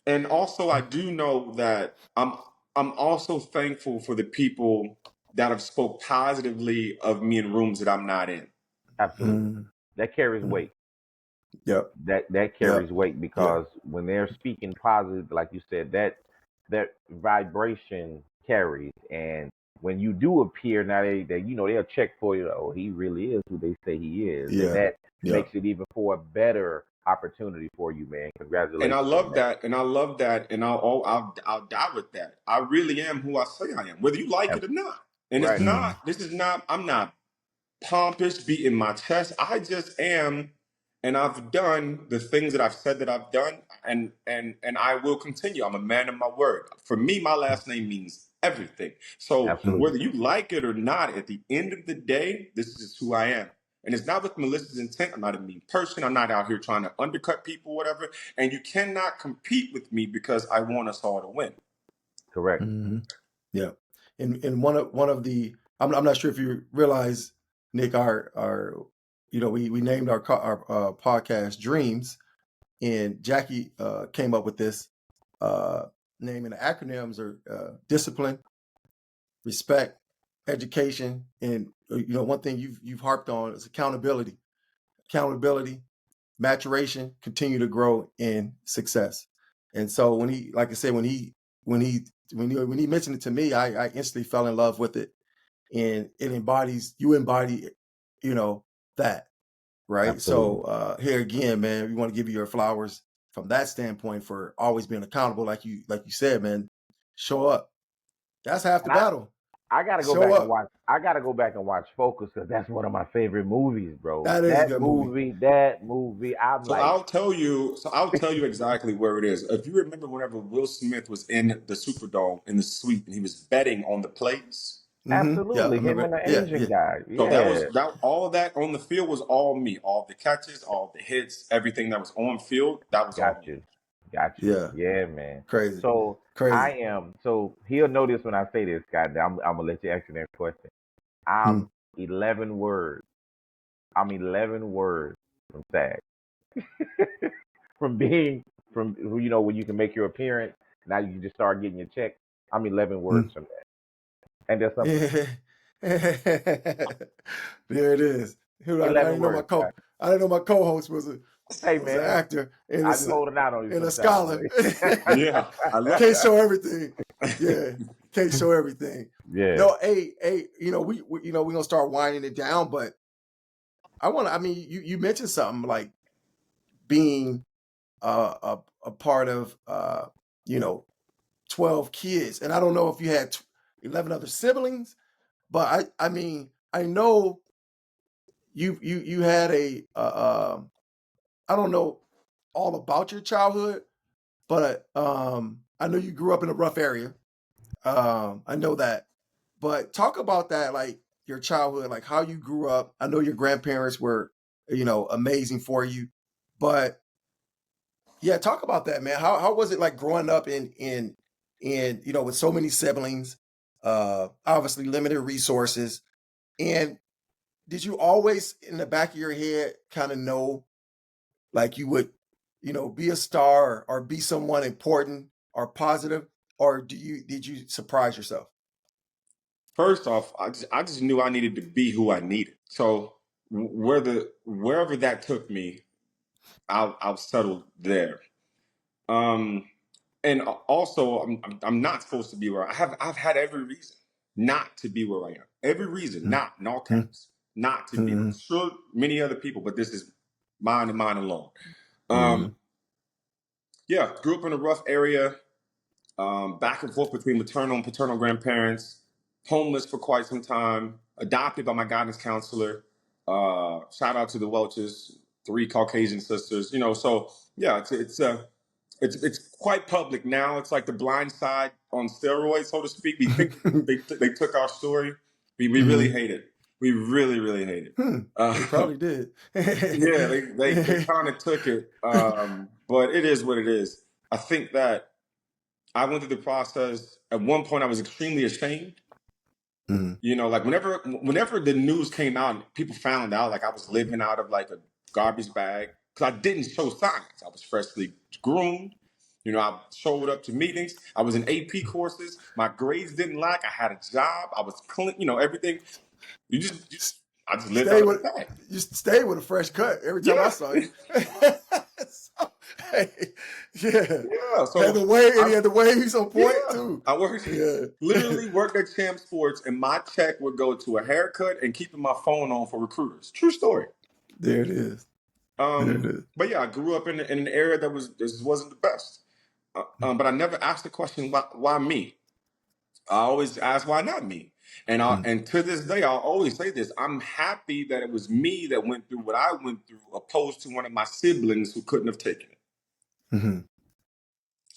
And also, I do know that I'm also thankful for the people that have spoke positively of me in rooms that I'm not in. Absolutely. That carries weight. Yep. That carries weight, because when they're speaking positive, like you said, that vibration carries. And when you do appear, now they'll check for you. Oh, he really is who they say he is. Yeah. And that makes it even for a better opportunity for you, man. Congratulations. And I love that. And I'll die with that. I really am who I say I am, whether you like it or not. And I'm not pompous, beating my chest. I just am. And I've done the things that I've said that I've done, and I will continue. I'm a man of my word. For me, my last name means everything. So whether you like it or not, at the end of the day, this is who I am. And it's not with malicious intent. I'm not a mean person. I'm not out here trying to undercut people, whatever. And you cannot compete with me because I want us all to win. Correct. Yeah. And one of the, I'm not sure if you realize, Nick, our we named our podcast Dreams, and Jackie came up with this name, and the acronyms are discipline, respect, education, and one thing you've harped on is accountability, maturation, continue to grow in success. And so when he mentioned it to me, I instantly fell in love with it, and you embody that, right? Absolutely. So here again, man, we want to give you your flowers from that standpoint for always being accountable, like you said, man. Show up. That's half the battle. I gotta go back and watch. I gotta go back and watch Focus, because that's one of my favorite movies, bro. That is a good movie. That movie. I'll tell you exactly where it is. If you remember, whenever Will Smith was in the Superdome in the suite, and he was betting on the plays. Absolutely, him and the Asian guy. So that all of that on the field was all me. All the catches, all the hits, everything that was on field, that was all me. Got you. Yeah, Yeah, man. crazy, So I crazy. am. So he'll know this when I say this, guy. I'm gonna let you answer that question. Mm. I'm 11 words. I'm 11 words from SAG. From being from when you can make your appearance. Now you can just start getting your check. I'm 11 words Mm. from that, and there's something. Yeah. There it is. I 11 didn't know words, guy. I didn't know my co-host Hey, was an man, actor and I be holding out on you a sometimes, scholar. buddy. Yeah, I love Can't that. show everything. Yeah, can't show everything. Yeah. No, hey, we we're gonna start winding it down, but I mean, you mentioned something like being a part of you know 12 kids, and I don't know if you had 11 other siblings, but I mean I know you had I don't know all about your childhood, but I know you grew up in a rough area. I know that. But talk about that, like your childhood, like how you grew up. I know your grandparents were, amazing for you. But yeah, talk about that, man. How was it like growing up in with so many siblings, obviously limited resources. And did you always in the back of your head kind of know like you would, be a star or be someone important or positive, or did you surprise yourself? First off, I just knew I needed to be who I needed. So wherever that took me, I'll settle there. Um, and also, I'm not supposed to be where I've had every reason not to be where I am. Every reason, not in all caps, not to be. Mm-hmm. Sure, many other people, but this is mine and mine alone. Mm-hmm. Yeah, grew up in a rough area. Back and forth between maternal and paternal grandparents, homeless for quite some time, adopted by my guidance counselor. Shout out to the Welches, three Caucasian sisters. So yeah, it's quite public now. It's like the Blind Side on steroids, so to speak. We think they took our story. We really Mm-hmm. hate it. We really really hate it. Hmm. They Uh, probably did. yeah, they kind of took it, but it is what it is. I think that I went through the process. At one point, I was extremely ashamed. Mhm. Like whenever the news came out, and people found out like I was living out of like a garbage bag because I didn't show signs. I was freshly groomed. I showed up to meetings. I was in AP courses. My grades didn't lack. I had a job. I was clean. Everything. I just lived Stay out of the with bag. you stay with a fresh cut every time I Yeah, saw you. So, hey, yeah. yeah. Had So the wave and I he had the waves on point Yeah, too. I worked Yeah. literally worked at Champ Sports, and my check would go to a haircut and keeping my phone on for recruiters. True story. There it is. There it is. But yeah, I grew up in an area that this wasn't the best. But I never asked the question why me. I always ask why not me. Mm, And to this day, I'll always say this: I'm happy that it was me that went through what I went through, opposed to one of my siblings who couldn't have taken it. mhm.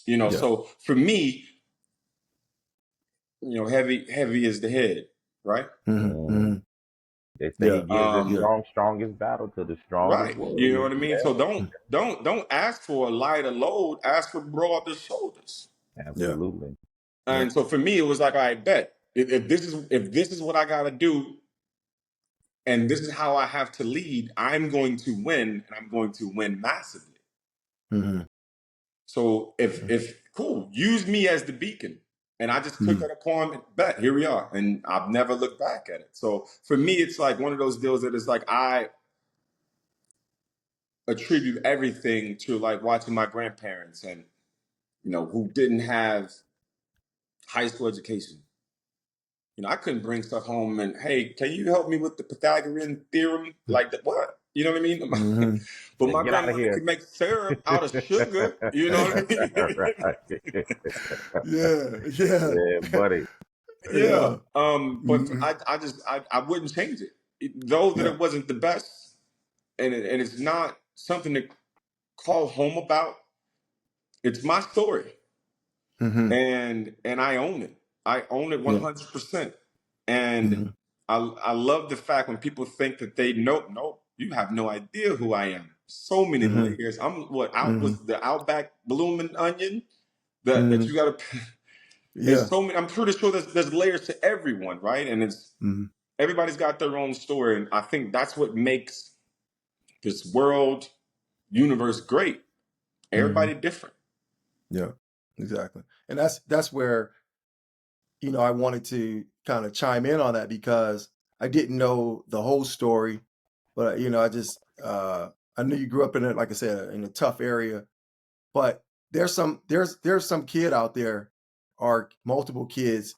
Yeah. So for me, heavy is the head, right? Mhm, Mm. mhm. They say he Yeah. gives his Yeah. strongest battle to the strongest Right. You know warrior. what I mean? Yeah, So don't ask for a lighter load. Ask for broader shoulders. Yeah. absolutely. Yeah. And so for me, it was like, I bet if this is what I got to do, and this is how I have to lead, I'm going to win, and I'm going to win massively. Mhm, So if cool, use me as the beacon. And I just took mhm, that upon me. Bet here we are, and I've never looked back at it. So for me, it's like one of those deals that is like I attribute everything to like watching my grandparents and who didn't have high school education. I couldn't bring stuff home and, hey, can you help me with the Pythagorean theorem? Like that, what? You know what I mean? mhm. But Yeah, my get out of grandmother here. could make syrup out of sugar. You know what I mean? Right. Yeah. Yeah. Yeah, buddy. Yeah. Yeah. But Mhm. I wouldn't change it. Though that Yeah. it wasn't the best, and it's not something to call home about. It's my story. Mhm. And I own it. I own it Yeah. 100%. And Mhm. I love the fact when people think that they know, no, you have no idea who I am. so many Mm-hmm. layers. I'm what out Mm-hmm. was the Outback blooming onion that Mm-hmm. you got to. It's Yeah. so many. I'm pretty sure there's layers to everyone, right? And it's Mm-hmm. everybody's got their own story, and I think that's what makes this world universe great. Mm-hmm. Everybody different. Yeah. Exactly. And that's where, I wanted to kind of chime in on that because I didn't know the whole story, but I just I knew you grew up in it, like I said, in a tough area. But there's some kid out there, or multiple kids,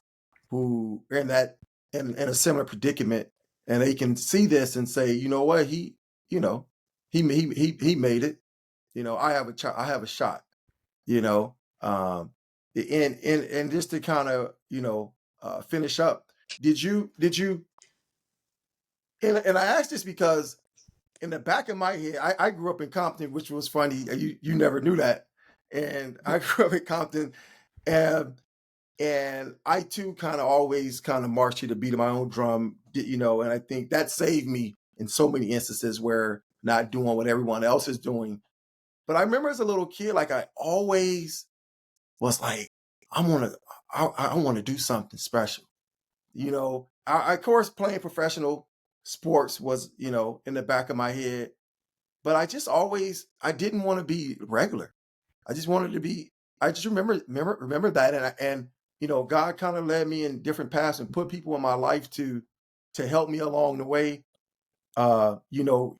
who are in a similar predicament, and they can see this and say, you know what, you know, he made it. I have a shot. You know, and just to kind of finish up, did you and I asked this because in the back of my head, I grew up in Compton, which was funny. You never knew that, and I grew up in Compton, and I too kind of always kind of marched to the beat of my own drum, and I think that saved me in so many instances where not doing what everyone else is doing. But I remember as a little kid, like I always was like, I want to, I want to do something special. Of course, playing professional sports was, in the back of my head, but I didn't want to be regular. I just wanted to be. I just remember that, and God kind of led me in different paths and put people in my life to help me along the way. uh, you know,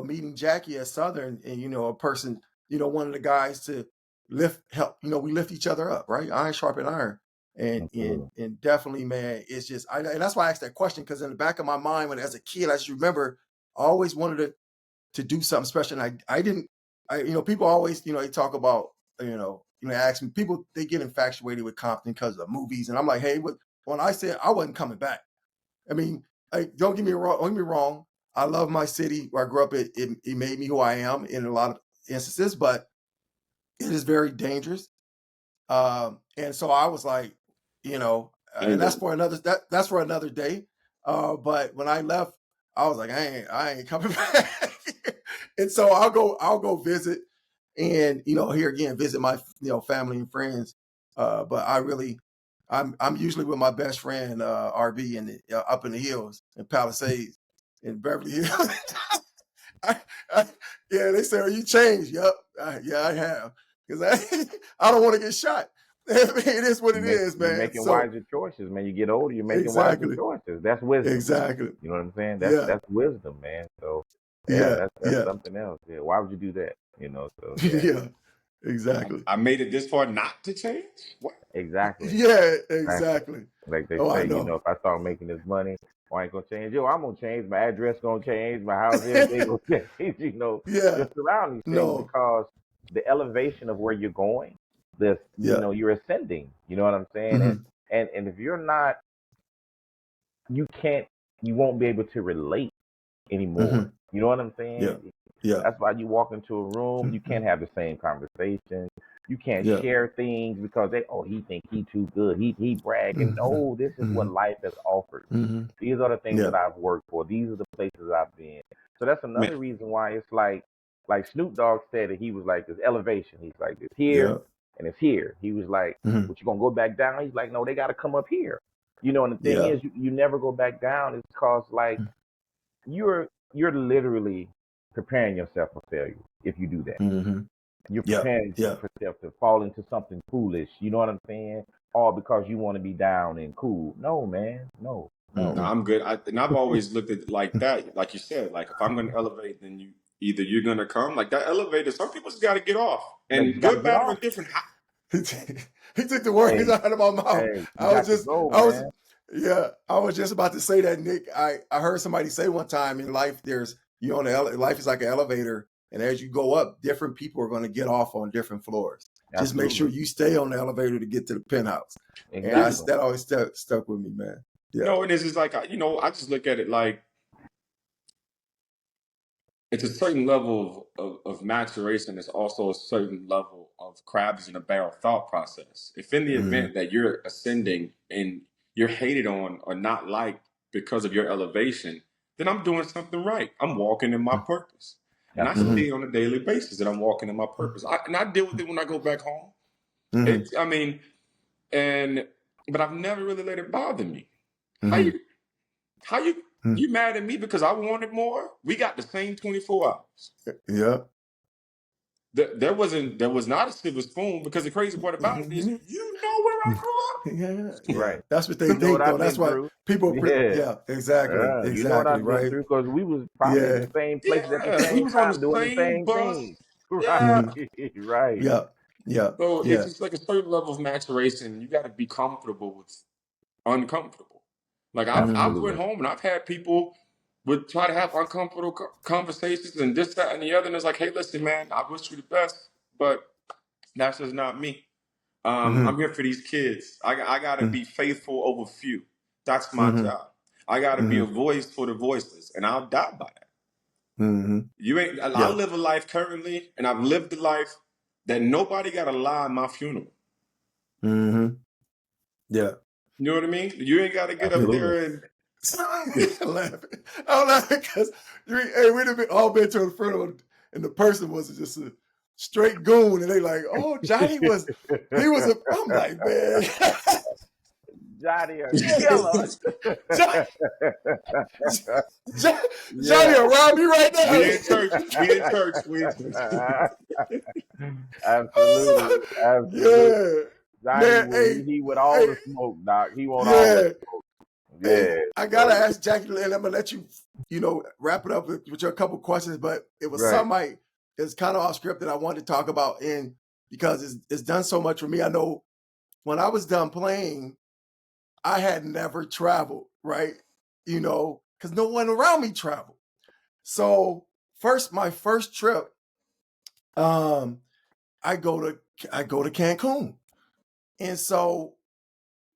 meeting Jackie at Southern, and a person, one of the guys to help. We lift each other up, right? Iron sharpen iron, Absolutely. and definitely, man, it's just, and that's why I asked that question, because in the back of my mind, when as a kid, I just remember I always wanted to do something special, and I didn't. People always, they talk about, ask me, people, they get infatuated with Compton because of movies, and I'm like, hey, when I said I wasn't coming back, I mean, don't get me wrong. Don't get me wrong. I love my city where I grew up. It made me who I am in a lot of instances, but it is very dangerous. And so I was like, and that's Amen. for that's for another day. But when I left, I was like, I ain't coming back. And so I'll go visit, and here again, visit my family and friends. But I'm usually with my best friend, RB, in up in the hills in Palisades in Beverly Hills. I, I, yeah, they say, "Oh, you changed." Yep, yeah, I have, because I don't want to get shot. It is what it is, You're man. making So wiser choices, man. You get older, you're making wiser exactly, choices. That's wisdom. exactly. You know what I'm saying? Yeah, That's wisdom, man. So yeah, yeah, that's yeah, something else. Yeah. Why would you do that? So yeah, yeah. Exactly. I made it this far not to change. What? exactly. Yeah, Exactly. exactly. Like they Oh, I say, know. if I start making this money, I ain't gonna change. I'm gonna change. My address gonna change. My house, everything gonna change. Yeah. Just around these things No. because the elevation of where you're going, this, Yeah. you're ascending. You know what I'm saying? And Hmm. and if you're not, you can't, you won't be able to relate anymore. Hmm. You know what I'm Yeah. saying? Yeah. That's why you walk into a room, you Hmm. can't have the same conversation. You can't Yeah. share things because he think he too good. He bragging. Hmm. No, this is what Hmm. life has offered. Hmm. These are the things Yeah. that I've worked for. These are the places I've been. So that's Man, another reason why it's like Snoop Dogg said that he was like this elevation. He's like this here Yeah. and it's here. He was like, Hmm. "What, you gonna go back down?" He's like, "No, they got to come up here." And the thing Yeah. is, you never go back down. It's because like you're literally preparing yourself for failure if you do that. Hmm. You're Yeah. preparing Yeah. yourself to fall into something foolish. You know what I'm saying? All because you want to be down and cool. No, man. No, no. no, Hmm. I'm good. And I've always looked at it like that. Like you said, like if I'm going to elevate, then you're going to come. Like that elevator, some people's got to get off, Like you and got to good, get bad, or off. indifferent. He took the words Hey, out of my mouth. hey, you got to go, man. Yeah, I was just about to say that, Nick. I heard somebody say one time, in life, there's, life is like an elevator, and as you go up, different people are going to get off on different floors. Just make sure Absolutely. you stay on the elevator to get to the penthouse. And Yeah. Exactly. that always stuck with me, man. Yeah. No, and it's just like I just look at it like it's a certain level of maturation. It's also a certain level of crabs in a barrel thought process. If in the Hmm. event that you're ascending and you're hated on or not liked because of your elevation, then I'm doing something right. I'm walking in my purpose. And I Mhm. see it on a daily basis that I'm walking in my purpose. And I deal with it when I go back home. Mhm. I mean, but I've never really let it bother me. How Mhm. you how you Mhm. you mad at me because I wanted more? We got the same 24 hours. Yeah. There was not a silver spoon, because the crazy part about it is, Mhm. you know where I grew up. Yeah, yeah. Right. That's what they You know what think, though. I've That's been what through? people. Yeah. Yeah, exactly, Yeah. You know what exactly, I've been right. through, because we was probably in Yeah. the same places at the Yeah, we same was on time the doing the same same bus. things. Yeah. Mhm. Right. Right. Yeah, yeah, So it's yeah. just like a certain level of maturation. You got to be comfortable with uncomfortable. Like I've went Absolutely. home and I've had people would try to have uncomfortable conversations and this, that, and the other. And it's like, hey, listen, man, I wish you the best, but that's just not me. I'm Mhm. here for these kids. I got to Mhm. be faithful over few. That's my Mhm. job. I got to be a Mhm. voice for the voiceless, and I'll die by that. Mhm. You ain't. I Yeah. live a life currently, and I've lived a life that nobody got to lie in my funeral. Mhm. Yeah. You know what I mean? You ain't got to get up Absolutely. there and I'm laughing. I'm laughing because hey, we'd have been all been to the funeral, and the person was just a straight goon, and they like, oh, Johnny was, he was a. I'm like, man, Johnny a killer. Johnny, Johnny Yeah. will rob me right we in church. now. We in church. We in church. Absolutely. Absolutely. Yeah, Johnny man. would Hey, he would all hey, the smoke, Doc. He want all the yeah. smoke. Hey, Yeah. I gotta So ask Jackie, and I'm gonna let you, wrap it up with your couple questions. But it was right. something it's kind of off script that I wanted to talk about, and because it's done so much for me. I know when I was done playing, I had never traveled, right? Because no one around me traveled. So my first trip, um, I go to Cancun, and so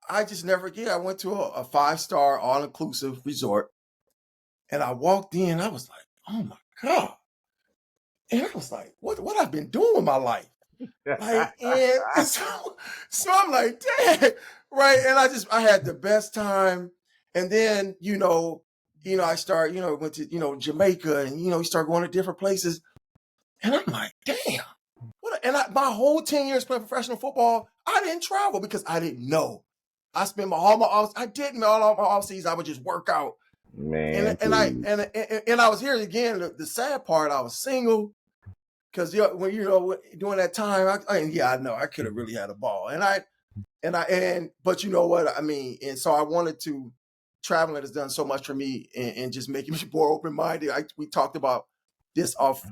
I just never forget. I went to a 5-star all inclusive resort. And I walked in, I was like, oh my God. And I was like, what I've been doing with my life? Like, and so I'm like, dang, right. And I had the best time. And then, I started, went to, Jamaica, and, you start going to different places. And I'm like, damn. My whole 10 years playing professional football, I didn't travel because I didn't know. I spent all my off, I didn't all of my off seasons. I would just work out. Man, And please. I was here again. The sad part, I was single, because when during that time, I know I could have really had a ball, but you know what I mean. And so I wanted to. Traveling has done so much for me, and just making me more open minded. We talked about this off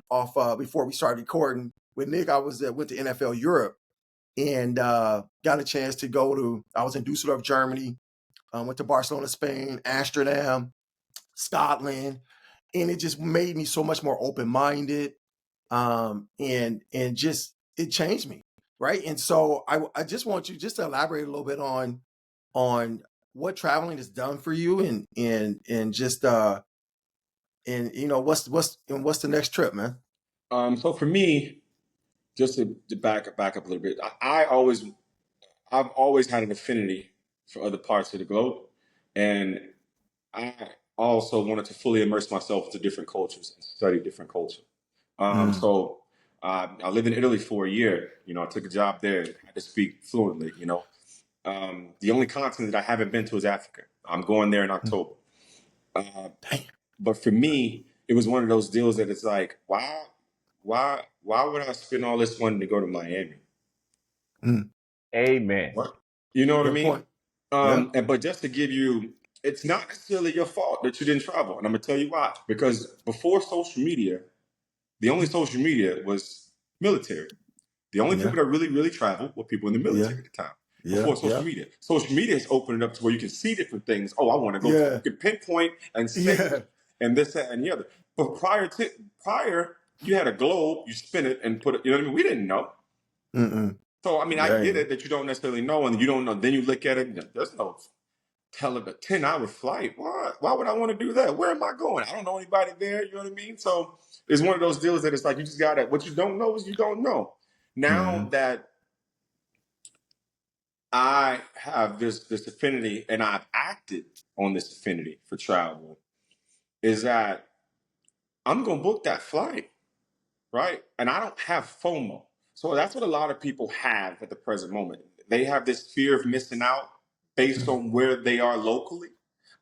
before we started recording with Nick. I went to NFL Europe, and got a chance to go to. I was in Dusseldorf, Germany. Went to Barcelona, Spain, Amsterdam, Scotland, and it just made me so much more open-minded, and just it changed me, right? And so I just want you just to elaborate a little bit on what traveling has done for you, and just and what's the next trip, man. So for me, just to back up a little bit, I've always had an affinity for other parts of the globe, and I also wanted to fully immerse myself into different cultures and study different culture. Mm, So I lived in Italy for a year. I took a job there, had to speak fluently. The only continent that I haven't been to is Africa. I'm going there in mm, October. Uh, damn. but for me, it was one of those deals that it's like, why would I spend all this money to go to Miami? Mm, Amen. What? You know what I good mean? point. Yeah. But just to give you, it's not necessarily your fault that you didn't travel, and I'm gonna tell you why. Because before social media, the only Mm, social media was military. The only people yeah. that really, really traveled were people in the Yeah. military at the time. Yeah. Before social Yeah. media, social media has opened it up to where you can see different things. Oh, I want to go to. You Yeah. can pinpoint and say Yeah. it, and this, that, and the other. But prior, you had a globe, you spin it and put it. You know what I mean? We didn't know. Mm-mm. So I mean, I get Dang. it that you don't necessarily know, and you don't know. Then you look at it. There's no a 10-hour flight. Why would I want to do that? Where am I going? I don't know anybody there. You know what I mean? So it's one of those deals that it's like you just got to. What you don't know is you don't know. Now Mm-hmm. that I have this affinity, and I've acted on this affinity for travel, is that I'm gonna book that flight. right? And I don't have FOMO. So that's what a lot of people have at the present moment. They have this fear of missing out based on where they are locally.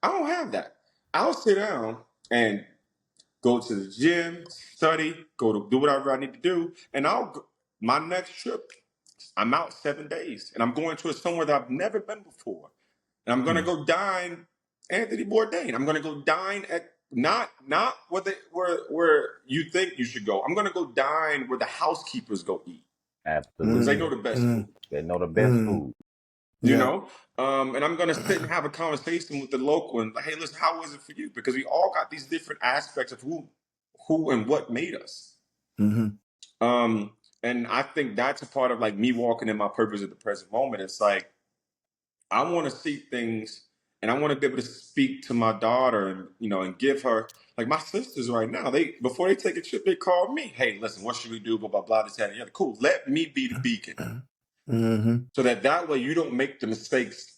I don't have that. I'll sit down and go to the gym, study, go to do whatever I need to do, and my next trip, I'm out 7 days, and I'm going to somewhere that I've never been before, and I'm gonna go dine Anthony Bourdain. I'm gonna go dine at not where you think you should go. I'm gonna go dine where the housekeepers go eat because they know Absolutely. the best food. They know the best food. You Yeah. know, and I'm gonna sit and have a conversation with the local and like, hey, listen, how was it for you? Because we all got these different aspects of who and what made us. Mm-hmm. And I think that's a part of like me walking in my purpose at the present moment. It's like I want to see things, and I want to be able to speak to my daughter, and and give her like my sisters right now. They before they take a trip, they call me, hey, listen, what should we do? Blah blah blah. This that, and the other. Cool. Let me be the beacon, Mm-hmm. so that way you don't make the mistakes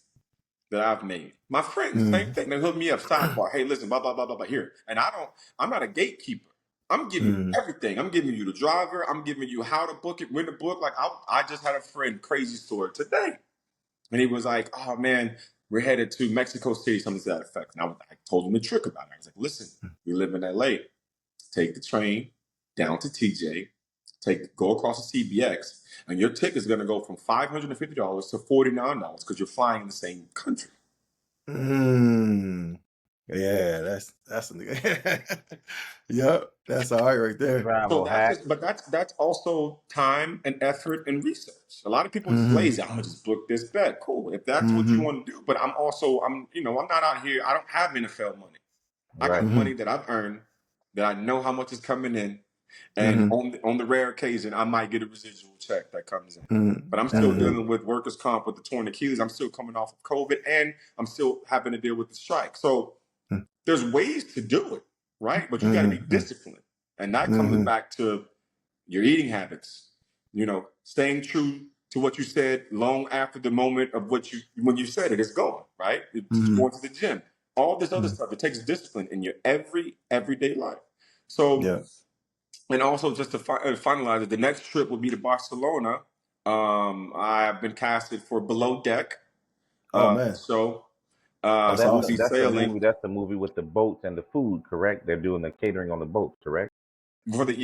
that I've made. My friends, same thing. They hook me up, sidebar. Hey, listen, blah, blah, blah, blah, blah, here. And I'm not a gatekeeper. I'm giving you Mm-hmm. everything. I'm giving you the driver. I'm giving you how to book it, when to book. Like, I just had a friend, crazy story today. And he was like, oh, man, we're headed to Mexico City, something to that effect. And I told him the trick about it. I was like, listen, we live in LA. Take the train down to TJ, go across the CBX, and your ticket is going to go from $550 to $49 because you're flying in the same country. Mm. Yeah, that's yep, that's all right right there. So Travel hack. that's also time and effort and research. A lot of people are just Mm-hmm. lazy. I'm gonna just book this bed. Cool. If that's what you Mm-hmm. want to do, but I'm not out here. I don't have NFL money. I Right. got Mm-hmm. money that I've earned that I know how much is coming in, and Mm-hmm. on the rare occasion I might get a residual check that comes in. But I'm still Mm-hmm. dealing with workers' comp with the torn Achilles. I'm still coming off of COVID, and I'm still having to deal with the strike. So there's ways to do it, right? But you got to be Mm-hmm. disciplined, and that comes Mm-hmm. back to your eating habits. Staying true to what you said long after the moment of when you said it is gone, right? It's Mm-hmm. going to the gym, all this other stuff. It takes discipline in your everyday life. So, Yeah. and also just to finalize it, the next trip will be to Barcelona. I've been casted for Below Deck Oh man, show. Oh, that's So we'll awesome. be sailing. that's the movie with the boats and the food, correct? They're doing the catering on the boats, correct? For the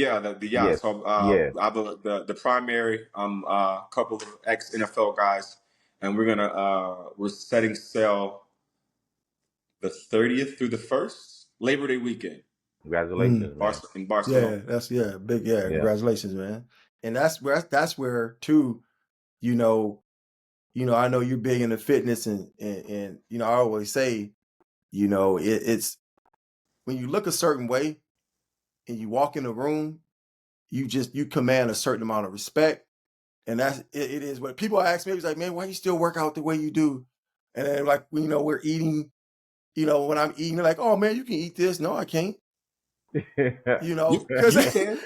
the yacht. Yes. So Yes. I'm the primary. A couple of ex NFL guys, and we're setting sail the 30th through the 1st, Labor Day weekend, Congratulations, man. in Yeah, Barcelona. that's big. Yeah, Yeah. congratulations, man. And that's where too. You know, I know you're big into fitness, and I always say, it's when you look a certain way and you walk in the room, you command a certain amount of respect, and it is what people ask me. It's like, man, why you still work out the way you do? And then like we're eating, when I'm eating, they're like, oh man, you can eat this. No, I can't. You Because you can.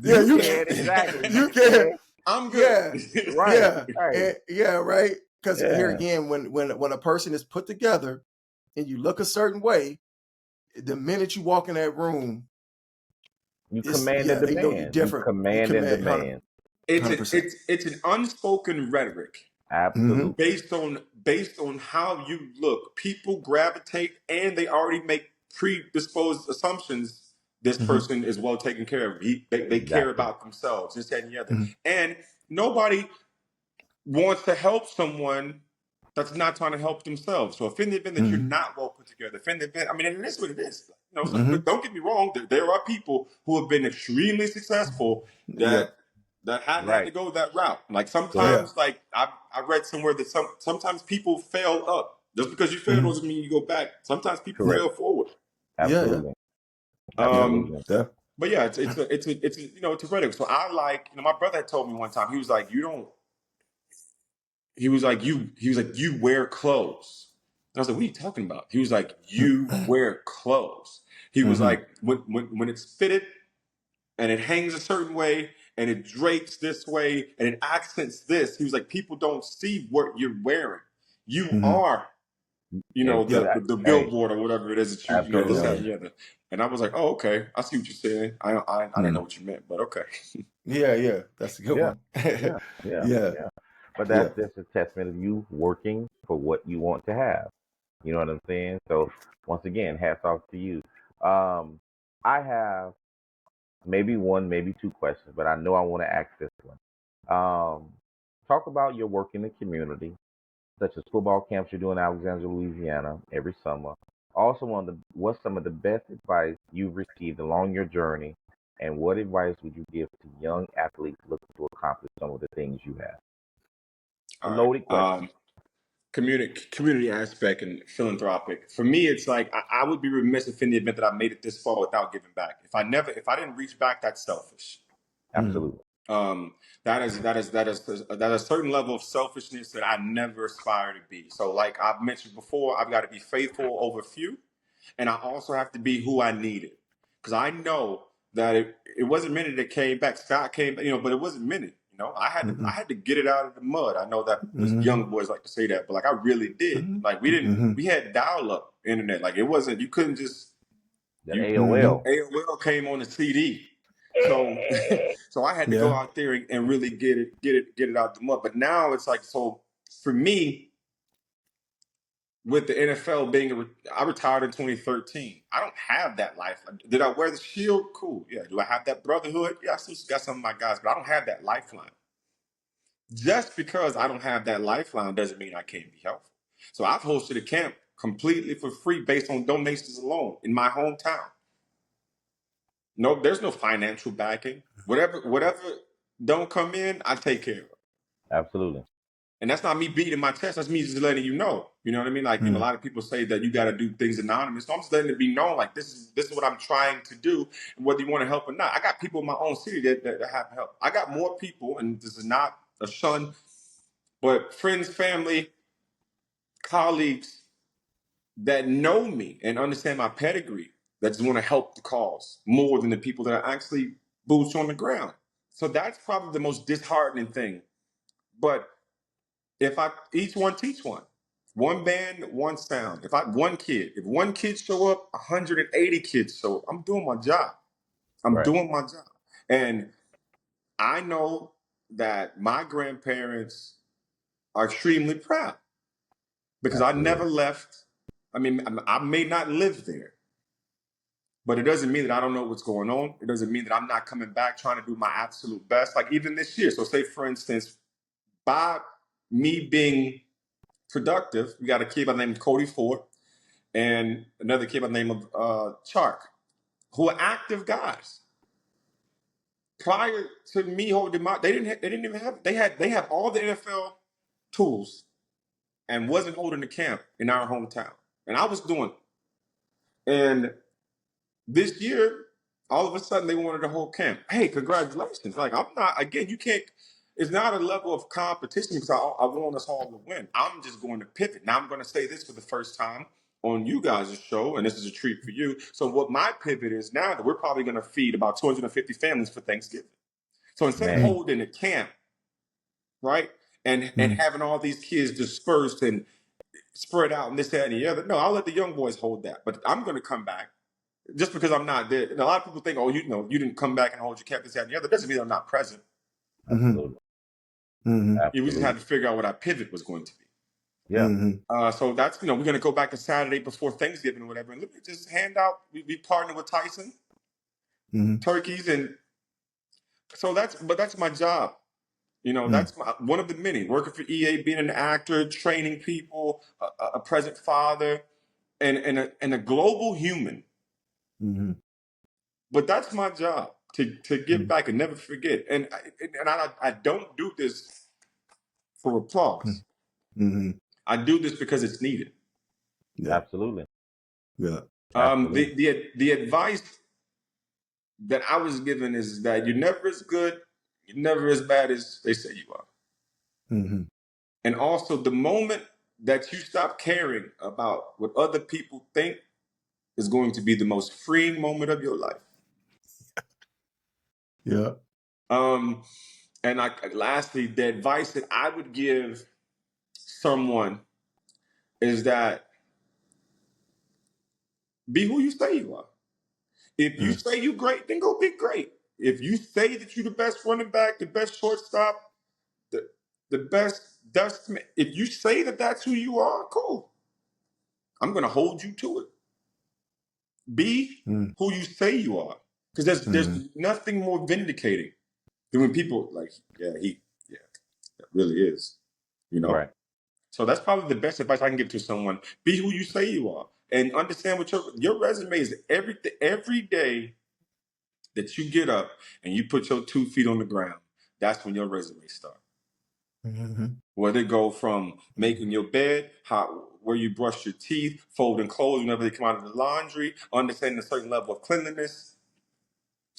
yeah, You you can, can, exactly. you You can, can. I'm good. yeah, Right. yeah, Right. yeah, right. Because here Yeah. again, when a person is put together and you look a certain way, the minute you walk in that room, You command the they know you demand. You different. You command and command demand. 100%. It's an unspoken rhetoric Mm-hmm. Absolutely. based on how you look. People gravitate, and they already make predisposed assumptions. This Mm-hmm. person is well taken care of. They care Exactly. about themselves, this, that, and the other. Mm-hmm. And nobody wants to help someone that's not trying to help themselves. So if in the event that you're Mm-hmm. not well put together, if in the event, I mean, and it is what it is. So, Mm-hmm. but don't get me wrong. There are people who have been extremely successful Yep. that hadn't had to Right. go that route. Like Correct. Yeah. sometimes, like I read somewhere that sometimes people fail up. Just because you fail Mm-hmm. doesn't mean you go back. Sometimes people Correct. fail forward. Yeah. Absolutely. Yeah. Um, Absolutely. Yeah. but yeah, it's a rhetoric. So I like, my brother had told me one time, he was like, you don't. He was like, you wear clothes. And I was like, what are you talking about? He was like, you wear clothes. He was Mm-hmm. like, when it's fitted and it hangs a certain way and it drapes this way and it accents this, he was like, people don't see what you're wearing. You Mm-hmm. are Yeah. the Hey, billboard or whatever it is that this, that, absolutely. and the other. And I was like, oh, okay, I see what you're saying. I didn't know Mm. what you meant, but okay. Yeah. That's a good Yeah, one. yeah, yeah, Yeah. yeah. But Yeah. that's just a testament of you working for what you want to have. You know what I'm saying? So once again, hats off to you. Um, I have maybe one, maybe two questions, but I know I want to ask this one. Talk about your work in the community, such as football camps you do in Alexandria, Louisiana, every summer. Also, what's some of the best advice you've received along your journey, and what advice would you give to young athletes looking to accomplish some of the things you have? A All right. loaded question. Community aspect and philanthropic. For me, it's like I would be remiss if in the event that I made it this far without giving back. If I didn't reach back, that's selfish. Mm. Absolutely. Um, that is a certain level of selfishness that I never aspire to be. So, like I've mentioned before, I've got to be faithful over few, and I also have to be who I needed because I know that it wasn't many that came back. Scott came, but it wasn't many. I Mm. had to get it out of the mud. I know that the Mm. young boys like to say that, but like I really did. Mm. Like Mm. we had dial up internet. Like it wasn't you couldn't just That you Mm. AOL. AOL came on the CD. So so I had to go Yeah. out there and really get it out the mud. But now it's like so for me with the NFL I retired in 2013. I don't have that life. Did I wear the shield? Cool. Yeah. Do I have that brotherhood? Yeah, I still got some of my guys, but I don't have that lifeline. Just because I don't have that lifeline doesn't mean I can't be helpful. So I've hosted a camp completely for free based on donations alone in my hometown. No, there's no financial backing. Whatever don't come in, I take care of it. Absolutely. And that's not me beating my chest. That's me just letting you know. You know what I mean? Like, a Mm. lot of people say that you got to do things anonymous. So I'm just letting it be known. Like, this is what I'm trying to do, and whether you want to help or not. I got people in my own city that have help. I got more people, and this is not a shun, but friends, family, colleagues that know me and understand my pedigree that just want to help the cause more than the people that are actually boots on the ground. So that's probably the most disheartening thing. But if I each one teach one band, one sound. If one kid show up, 180 kids show up. I'm doing my job. I'm Right. doing my job. And I know that my grandparents are extremely proud because I never Absolutely. left. I mean, I may not live there, but it doesn't mean that I don't know what's going on. It doesn't mean that I'm not coming back trying to do my absolute best. Like even this year. So say for instance, by me being productive, we got a kid by the name of Cody Ford and another kid by the name of Chark, who are active guys. Prior to me holding they didn't even have they had all the NFL tools and wasn't holding the camp in our hometown. And I was doing it. And this year, all of a sudden they wanted the whole camp. Hey, congratulations. Like I'm not again, you can't it's not a level of competition because I want us all to win. I'm just going to pivot. Now I'm going to say this for the first time on you guys' show, and this is a treat for you. So what my pivot is now that we're probably going to feed about 250 families for Thanksgiving. So instead of Man, Mm. holding a camp, right, and Mm. having all these kids dispersed and spread out and this, that, and the other, no, I'll let the young boys hold that. But I'm going to come back just because I'm not there. And a lot of people think, oh, you didn't come back and hold your camp, this, that, and the other. That doesn't mean I'm not present. Mm. absolutely. Mm. We just had Absolutely. to figure out what our pivot was going to be. Yeah. Mm. So that's we're going to go back to Saturday before Thanksgiving or whatever, and let me just hand out. We partner with Tyson Mm. turkeys, and so that's my job. Mm. That's one of the many working for EA, being an actor, training people, a present father, and a global human. Mm. But that's my job to give Mm. back and never forget. And I don't do this for applause. Mm. I do this because it's needed. Yeah. Absolutely. Yeah. Absolutely. The advice that I was given is that you're never as good, you're never as bad as they say you are. Mm. And also, the moment that you stop caring about what other people think is going to be the most freeing moment of your life. Yeah. Um, and lastly, the advice that I would give someone is that Be who you say you are. If you Mm, say you great, then go be great. If you say that you're the best running back, the best shortstop, the the best dustman, if you say that that's who you are, cool. I'm gonna hold you to it. Be mm, who you say you are, because mm, there's nothing more vindicating than when people like, yeah, that really is, you know. Right. So that's probably the best advice I can give to someone. Be who you say you are, and understand what your resume is. Every day that you get up and you put your 2 feet on the ground, that's when your resume starts. mhm, Whether it go from making your bed, where you brush your teeth, folding clothes whenever they come out of the laundry, understanding a certain level of cleanliness,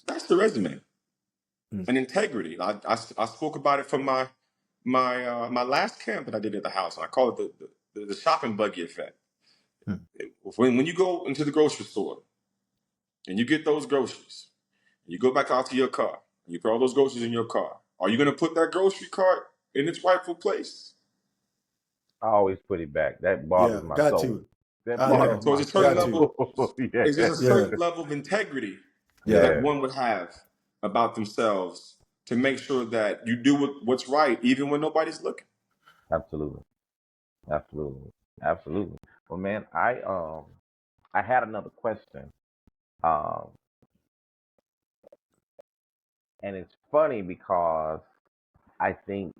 that's the resume. mm, And integrity. I spoke about it from my last camp that I did at the house. And I call it the shopping buggy effect. mm. When you go into the grocery store and you get those groceries, you go back out to your car, and you put all those groceries in your car. Are you going to put that grocery cart in its rightful place? I always put it back. That bothers Yeah, my got soul. to. That I Yeah. bothers know. So my it's a certain Got to. level. soul. Yeah. It's just a Yeah, certain level of integrity yeah. that Yeah. one would have about themselves to make sure that you do what's right, even when nobody's looking. Absolutely. Absolutely. Absolutely. Well, man, I had another question. Um, and it's funny because I think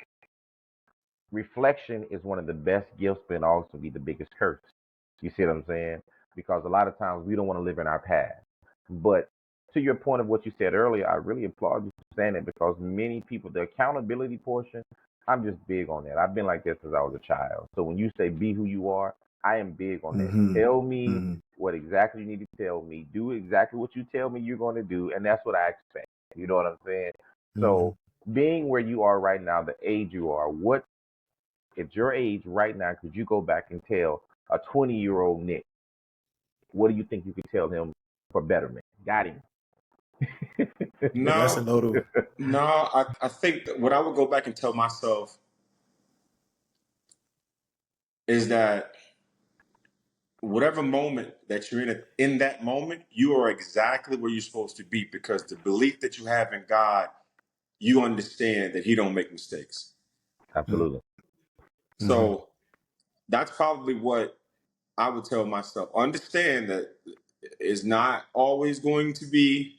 reflection is one of the best gifts, but also be the biggest curse. You see what I'm saying? Because a lot of times we don't want to live in our past. But to your point of what you said earlier, I really applaud you for saying it because many people, the accountability portion, I'm just big on that. I've been like that since I was a child. So when you say be who you are, I am big on that. Mm-hmm. Tell me Mm-hmm. what exactly you need to tell me. Do exactly what you tell me you're going to do. And that's what I expect. You know what I'm saying? Mm-hmm. So being where you are right now, the age you are, what at your age right now could you go back and tell a 20-year-old Nick? What do you think you could tell him for betterment? Got him. That's a No, little. no, I think that what I would go back and tell myself is that whatever moment that you're in that moment, you are exactly where you're supposed to be because the belief that you have in God, you understand that He don't make mistakes. Absolutely. Mm-hmm. So that's probably what I would tell myself. Understand that it's not always going to be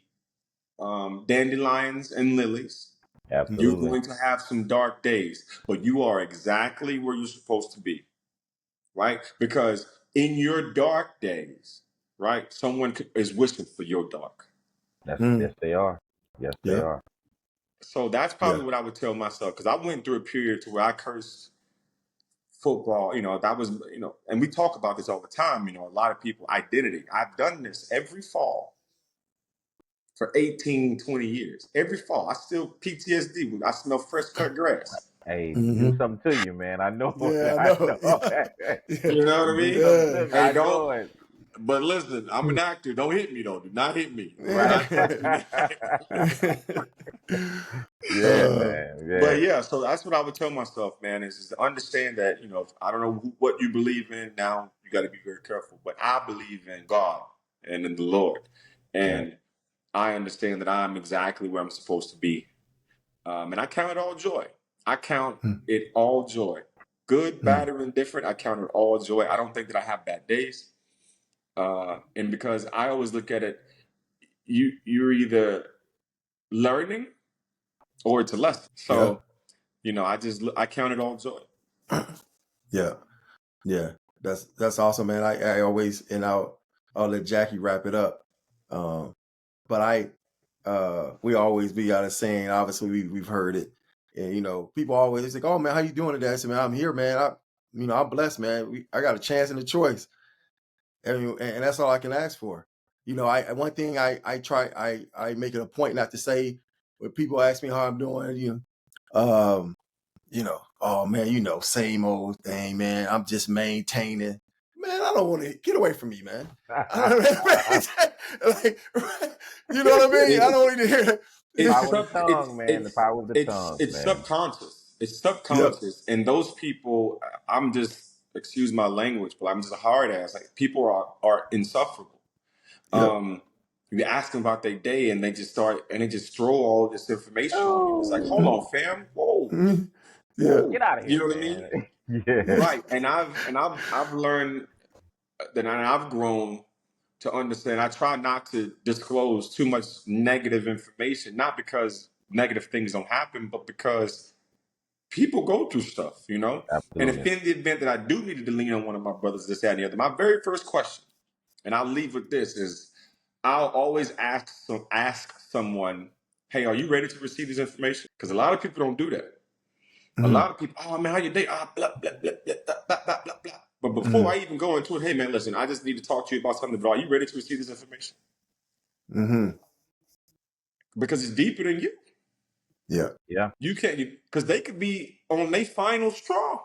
dandelions and lilies. You're Absolutely. going to have some dark days, but you are exactly where you're supposed to be, right? Because in your dark days, right, someone is wishing for your dark. That's Mm. yes they are. Yes they Yeah. are. So that's Yeah. probably what I would tell myself because I went through a period to where I cursed football. That was, and we talk about this all the time. A lot of people identity. I've done this every fall for 18, 20 years. Every fall, I still PTSD when I smell fresh cut grass. Hey, do Mm-hmm. something to you, man. I know Yeah, I I know. know. Yeah. You know what I Do mean? something Yeah. to me. Hey, I don't. know it. But listen, I'm an actor. Don't hit me though. Do not hit me. Do Right. not touch me. Yeah, uh, man. But Yeah. yeah, so that's what I would tell myself, man, is to understand that, I don't know what you believe in now. You got to be very careful. But I believe in God and in the Lord. Right. And I understand that I'm exactly where I'm supposed to be. And I count it all joy. I count mm, it all joy. Good, mm, bad, or indifferent, I count it all joy. I don't think that I have bad days. And because I always look at it, you're either learning or it's a lesson. yeah. So, I count it all joy. Yeah. Yeah. That's awesome, man. I always and I'll let Jackie wrap it up. Um, but we always be out of saying, obviously we've heard it. And people always like, oh man, how you doing today? I said, man, I'm here, man. I'm blessed, man. I got a chance and a choice. And that's all I can ask for. I one thing I try I make it a point not to say when people ask me how I'm doing, um, oh man, same old thing, man. I'm just maintaining. Man, I don't want to get away from me, man. I don't like, you know what I mean? I It's don't need to hear. it's Power of sub the tongue, it's man. The it's power of the it's tongue, it's man. subconscious. It's Yep. subconscious, and those people, I'm just excuse my language, but I'm just a hard ass. Like people are insufferable. Yep. You ask them about their day, and they just throw all this information on you. It's like, hold Mhm. Oh, on, fam, whoa, Mhm. Yeah. whoa, get out of you here, know what I mean? man. Yeah, Right. And I've learned that I've grown to understand. I try not to disclose too much negative information, not because negative things don't happen, but because people go through stuff, you know? And if absolutely. in the event that I do need to lean on one of my brothers, this, that, and the other, my very first question, and I'll leave with this, is I'll always ask someone, hey, are you ready to receive this information? Because a lot of people don't do that. A Mhm. lot of people, oh man, how you day? Ah, blah, blah, blah, blah, blah, blah, blah, blah, blah. But before Mhm. I even go into it, hey man, listen, I just need to talk to you about something, but are you ready to receive this information? Mhm. Because it's deeper than you. Yeah. Yeah, You can't, because they could be on their final straw.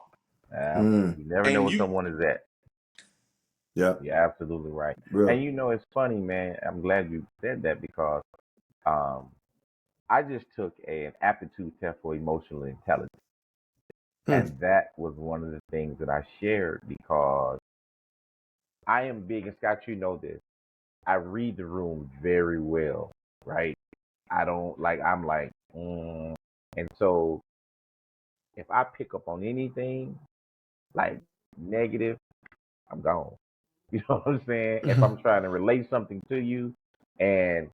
Mm. you never know And where you, someone is at. Yeah. You're absolutely right. Real. And it's funny, man. I'm glad you said that because um, I just took an aptitude test for emotional intelligence. Hmm. And that was one of the things that I shared because I am big, and Scott, you know this. I read the room very well, right? I don't like, I'm like, and so if I pick up on anything like negative, I'm gone. You know what I'm saying? If I'm Mhm. trying to relate something to you, and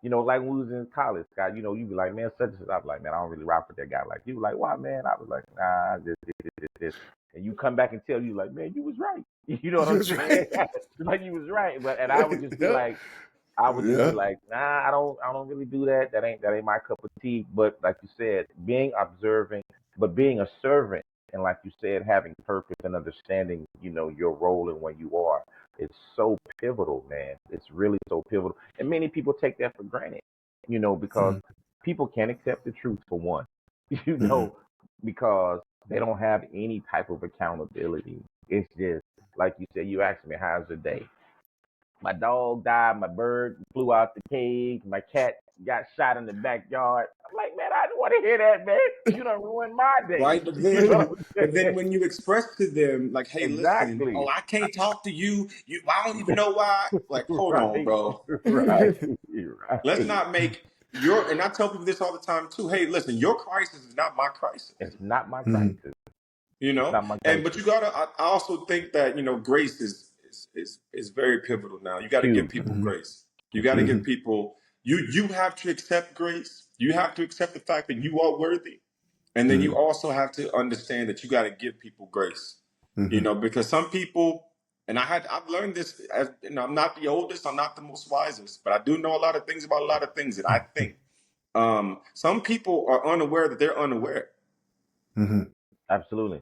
like when we was in college, Scott, you be like, man, such and such. I was like, man, I don't really rock with that guy. Like you, like, why, man? I was like, nah, this. And you come back and tell you, like, man, you was right. You know what You I'm was saying? right. Like you was right, but and I would just be Yeah. like, I would just be Yeah. like, nah, I don't really do that. That ain't my cup of tea. But like you said, being observant, but being a servant, and like you said, having purpose and understanding, your role and where you are, it's so pivotal, man. It's really so pivotal, and many people take that for granted, because Mhm. people can't accept the truth for one, you Mhm. know, because they don't have any type of accountability. It's just like you said. You asked me, how's the day? My dog died. My bird flew out the cage. My cat got shot in the backyard. I'm like, man, I don't want to hear that, man. You done ruined my day. right? But You know then, what I'm but then saying? when you express to them, like, hey, listen, oh, Exactly. I can't talk to you. I don't even know why. Like, hold on, Right. bro. Right. Let's Right. not make and I tell people this all the time too. Hey, listen, your crisis is not my crisis. It's not my Mhm. crisis. You It's know, not my but crisis. you gotta. I also think that grace is very pivotal now. You got to give Huge. people Mhm. grace. You It's got to huge. give Mhm. people. You have to accept grace. You have to accept the fact that you are worthy, and then you Mhm. also have to understand that you got to give people grace. Mhm. Because some people, and I've learned this. As I'm not the oldest, I'm not the most wisest, but I do know a lot of things about a lot of things that I think. Some people are unaware that they're unaware. Mhm. Absolutely.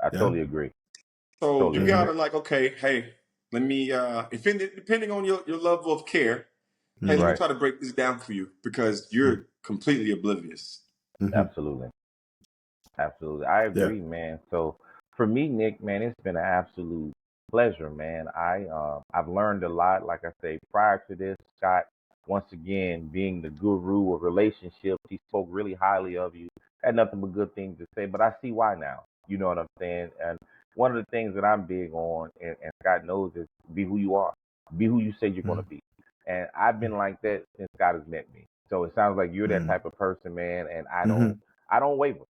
I Yeah. totally agree. So Totally you agree. Mhm. gotta like, okay, hey, let me depending on your level of care, hey, let me Mhm. Right. try to break this down for you because Mhm. you're completely oblivious. Mhm. Absolutely. Absolutely. I Yeah. agree, man. So for me, Nick, man, it's been an absolute pleasure, man. I've learned a lot. Like I say, prior to this, Scott, once again, being the guru of relationships, he spoke really highly of you. Had nothing but good things to say, but I see why now. You know what I'm saying? And one of the things that I'm big on, and Scott knows, is be who you are. Be who you say you're going Mhm. to be. And I've been like that since Scott has met me. So it sounds like you're that Mhm. type of person, man. And I don't, Mhm. I don't waver.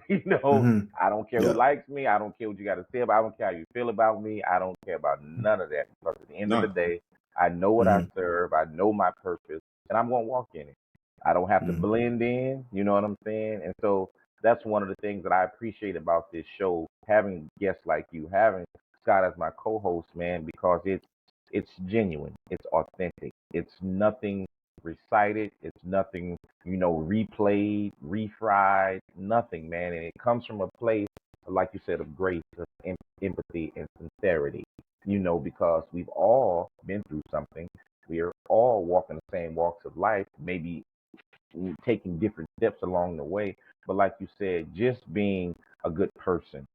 you know, Mhm. I don't care who Yeah. likes me. I don't care what you got to say about. I don't care how you feel about me. I don't care about none of that because at the end of the None. day, I know what I Mhm. serve. I know my purpose, and I'm gonna walk in it. I don't have to Mhm. blend in. You know what I'm saying? And so that's one of the things that I appreciate about this show, having guests like you, having Scott as my co-host, man, because it's genuine, it's authentic, it's nothing recited, it's nothing replayed, refried, nothing, man. And it comes from a place, like you said, of grace, of empathy, and sincerity, because we've all been through something. We are all walking the same walks of life, maybe taking different steps along the way. But like you said, just being a good person,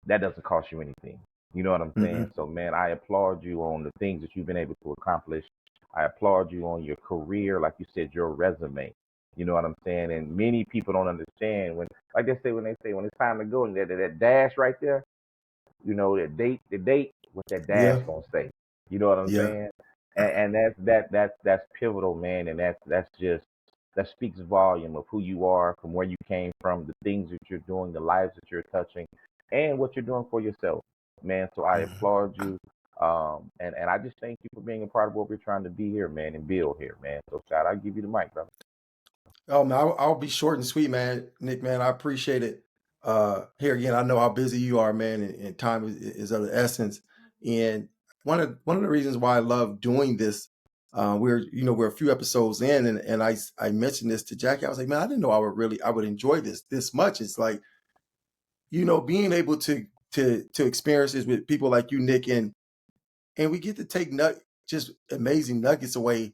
that doesn't cost you anything. You know what I'm saying? Mhm. So, man, I applaud you on the things that you've been able to accomplish. I applaud you on your career, like you said, your resume. You know what I'm saying? And many people don't understand like they say, when it's time to go, and that dash right there, the date, what that dash Yeah. gonna say. You know what I'm Yeah. saying? and that's pivotal, man, and that speaks volume of who you are, from where you came from, the things that you're doing, the lives that you're touching, and what you're doing for yourself, man. So I Mhm. applaud you, and I just thank you for being a part of what we're trying to be here, man, and build here, man. So Scott, I'll give you the mic, brother. Oh man, I'll be short and sweet, man. Nick, man, I appreciate it. Here again, I know how busy you are, man, and time is of the essence. And one of the reasons why I love doing this, we're a few episodes in, and I mentioned this to Jackie. I was like, man, I didn't know I would enjoy this much. It's like, being able to experience this with people like you, Nick, and we get to take just amazing nuggets away.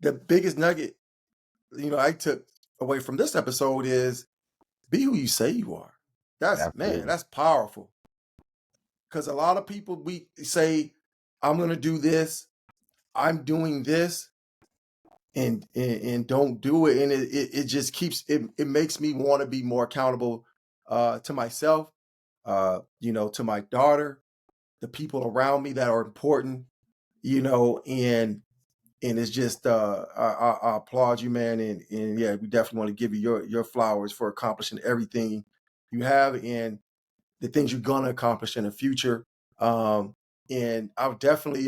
The biggest nugget, I took away from this episode is be who you say you are. Man, Absolutely. that's powerful. Because a lot of people, we say, I'm gonna do this, I'm doing this, and don't do it. And it just it makes me want to be more accountable to myself, to my daughter, the people around me that are important, and it's just I applaud you, man, and yeah, we definitely want to give you your flowers for accomplishing everything you have and the things you're gonna accomplish in the future. And I'll definitely,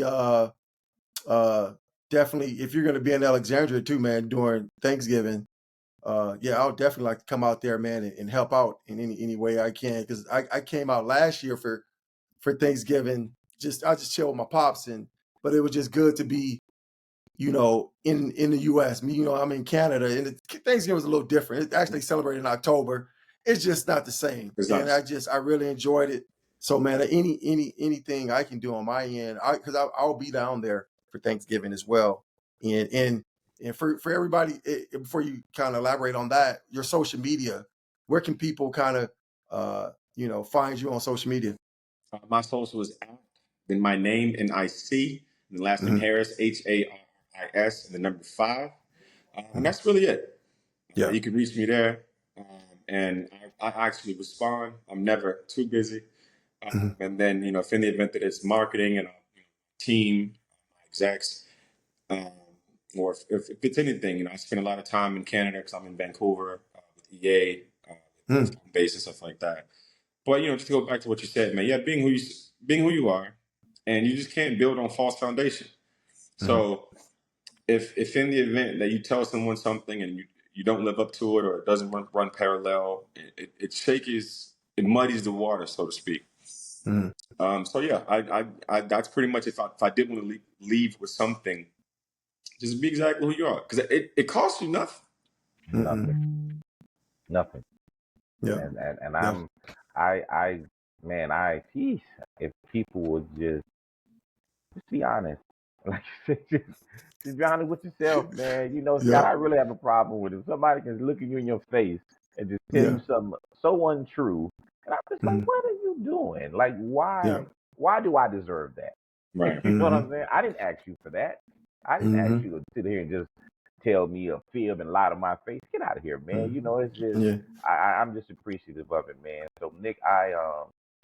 if you're gonna be in Alexandria too, man, during Thanksgiving, yeah, I'll definitely like to come out there, man, and help out in any way I can, because I came out last year for Thanksgiving. I just chill with my pops, but it was just good to be in the US. Me, I'm in Canada, and Thanksgiving was a little different. It's actually celebrated in October. It's just not the same. It's And not. I really enjoyed it. So man, anything I can do on my end, because I'll be down there for Thanksgiving as well. And for everybody, before you kind of elaborate on that, your social media, where can people kind of find you on social media? My social is at, then my name, NIC, and the last name Hmm. Harris, HARIS, and the number 5. And Hmm. that's really it. Yeah. You can reach me there. And I actually respond. I'm never too busy. Hmm. And then, if in the event that it's marketing and a team, execs, um, or if it's anything, I spend a lot of time in Canada because I'm in Vancouver with EA, with Hmm. home base and stuff like that. But just to go back to what you said, man, yeah, being who you are, and you just can't build on false foundation. Hmm. So if in the event that you tell someone something and you don't live up to it, or it doesn't run parallel, it muddies the water, so to speak. Hmm. So yeah, I that's pretty much, if I did want to leave with something, just be exactly who you are, because it costs you nothing. Hmm. Nothing. Yeah. And Yeah. I man, geez, if people would just be honest. Like you said, just be honest with yourself, man. Scott, Yeah. I really have a problem with it. If somebody can look at you in your face and just tell Yeah. you something so untrue, and I'm just like, Hmm. what are you doing? Like, Yeah. why do I deserve that? Right. You know what Hmm. I'm saying? I didn't ask you for that. I didn't ask Hmm. you to sit here and just tell me a fib and lie to my face. Get out of here, man. Hmm. It's just Yeah. I'm just appreciative of it, man. So Nick,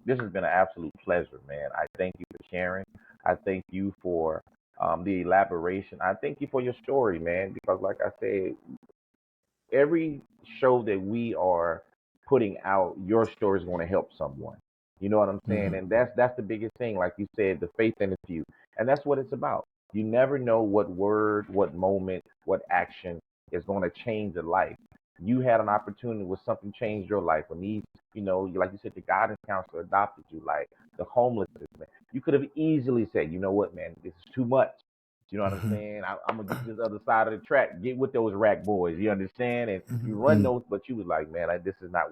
this has been an absolute pleasure, man. I thank you for sharing. I thank you for the elaboration. I thank you for your story, man, because like I said, every show that we are putting out, your story is going to help someone. You know what I'm saying? Hmm. And that's the biggest thing. Like you said, the faith in the few, and that's what it's about. You never know what word, what moment, what action is going to change a life. You had an opportunity where something changed your life. When these, like you said, the guidance counselor adopted you, like the homelessness, man. You could have easily said, you know what, man, this is too much. You know what I'm Hmm. saying? I'm gonna get to this other side of the track. Get with those rack boys. You understand? And you run Hmm. those, but you was like, man, this is not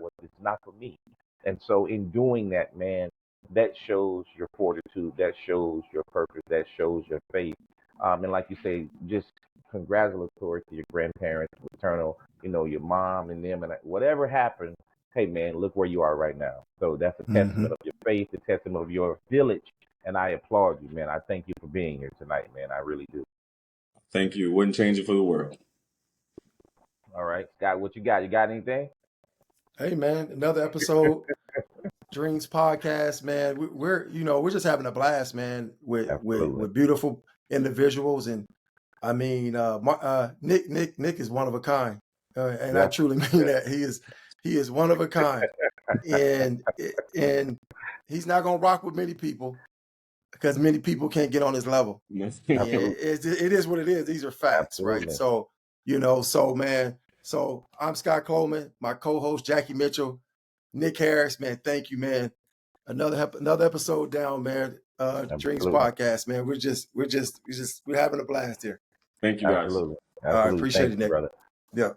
for me. And so in doing that, man, that shows your fortitude. That shows your purpose. That shows your faith. And like you say, just congratulatory to your grandparents, maternal, your mom and them, and whatever happened. Hey, man, look where you are right now. So that's a Hmm. testament of your faith, a testament of your village. And I applaud you, man. I thank you for being here tonight, man. I really do. Thank you. Wouldn't change it for the world. All right, Scott, what you got? You got anything? Hey man, another episode, Dreams Podcast, man. We're just having a blast, man, with Absolutely. beautiful. individuals. And I mean, Nick is one of a kind, and I Yeah. truly mean that. He is one of a kind, and he's not gonna rock with many people because many people can't get on his level. Absolutely. It is what it is. These are facts, right? Absolutely. So, you know, so man, so I'm Scott Coleman, my co-host Jackie Mitchell, Nick Harris, man. Thank you, man. Another episode down, man. Dreams Absolutely. Podcast, man. We're having a blast here. Thank you guys. Absolutely. All right, Absolutely. appreciate Thank it, you, Nick. brother. Yeah.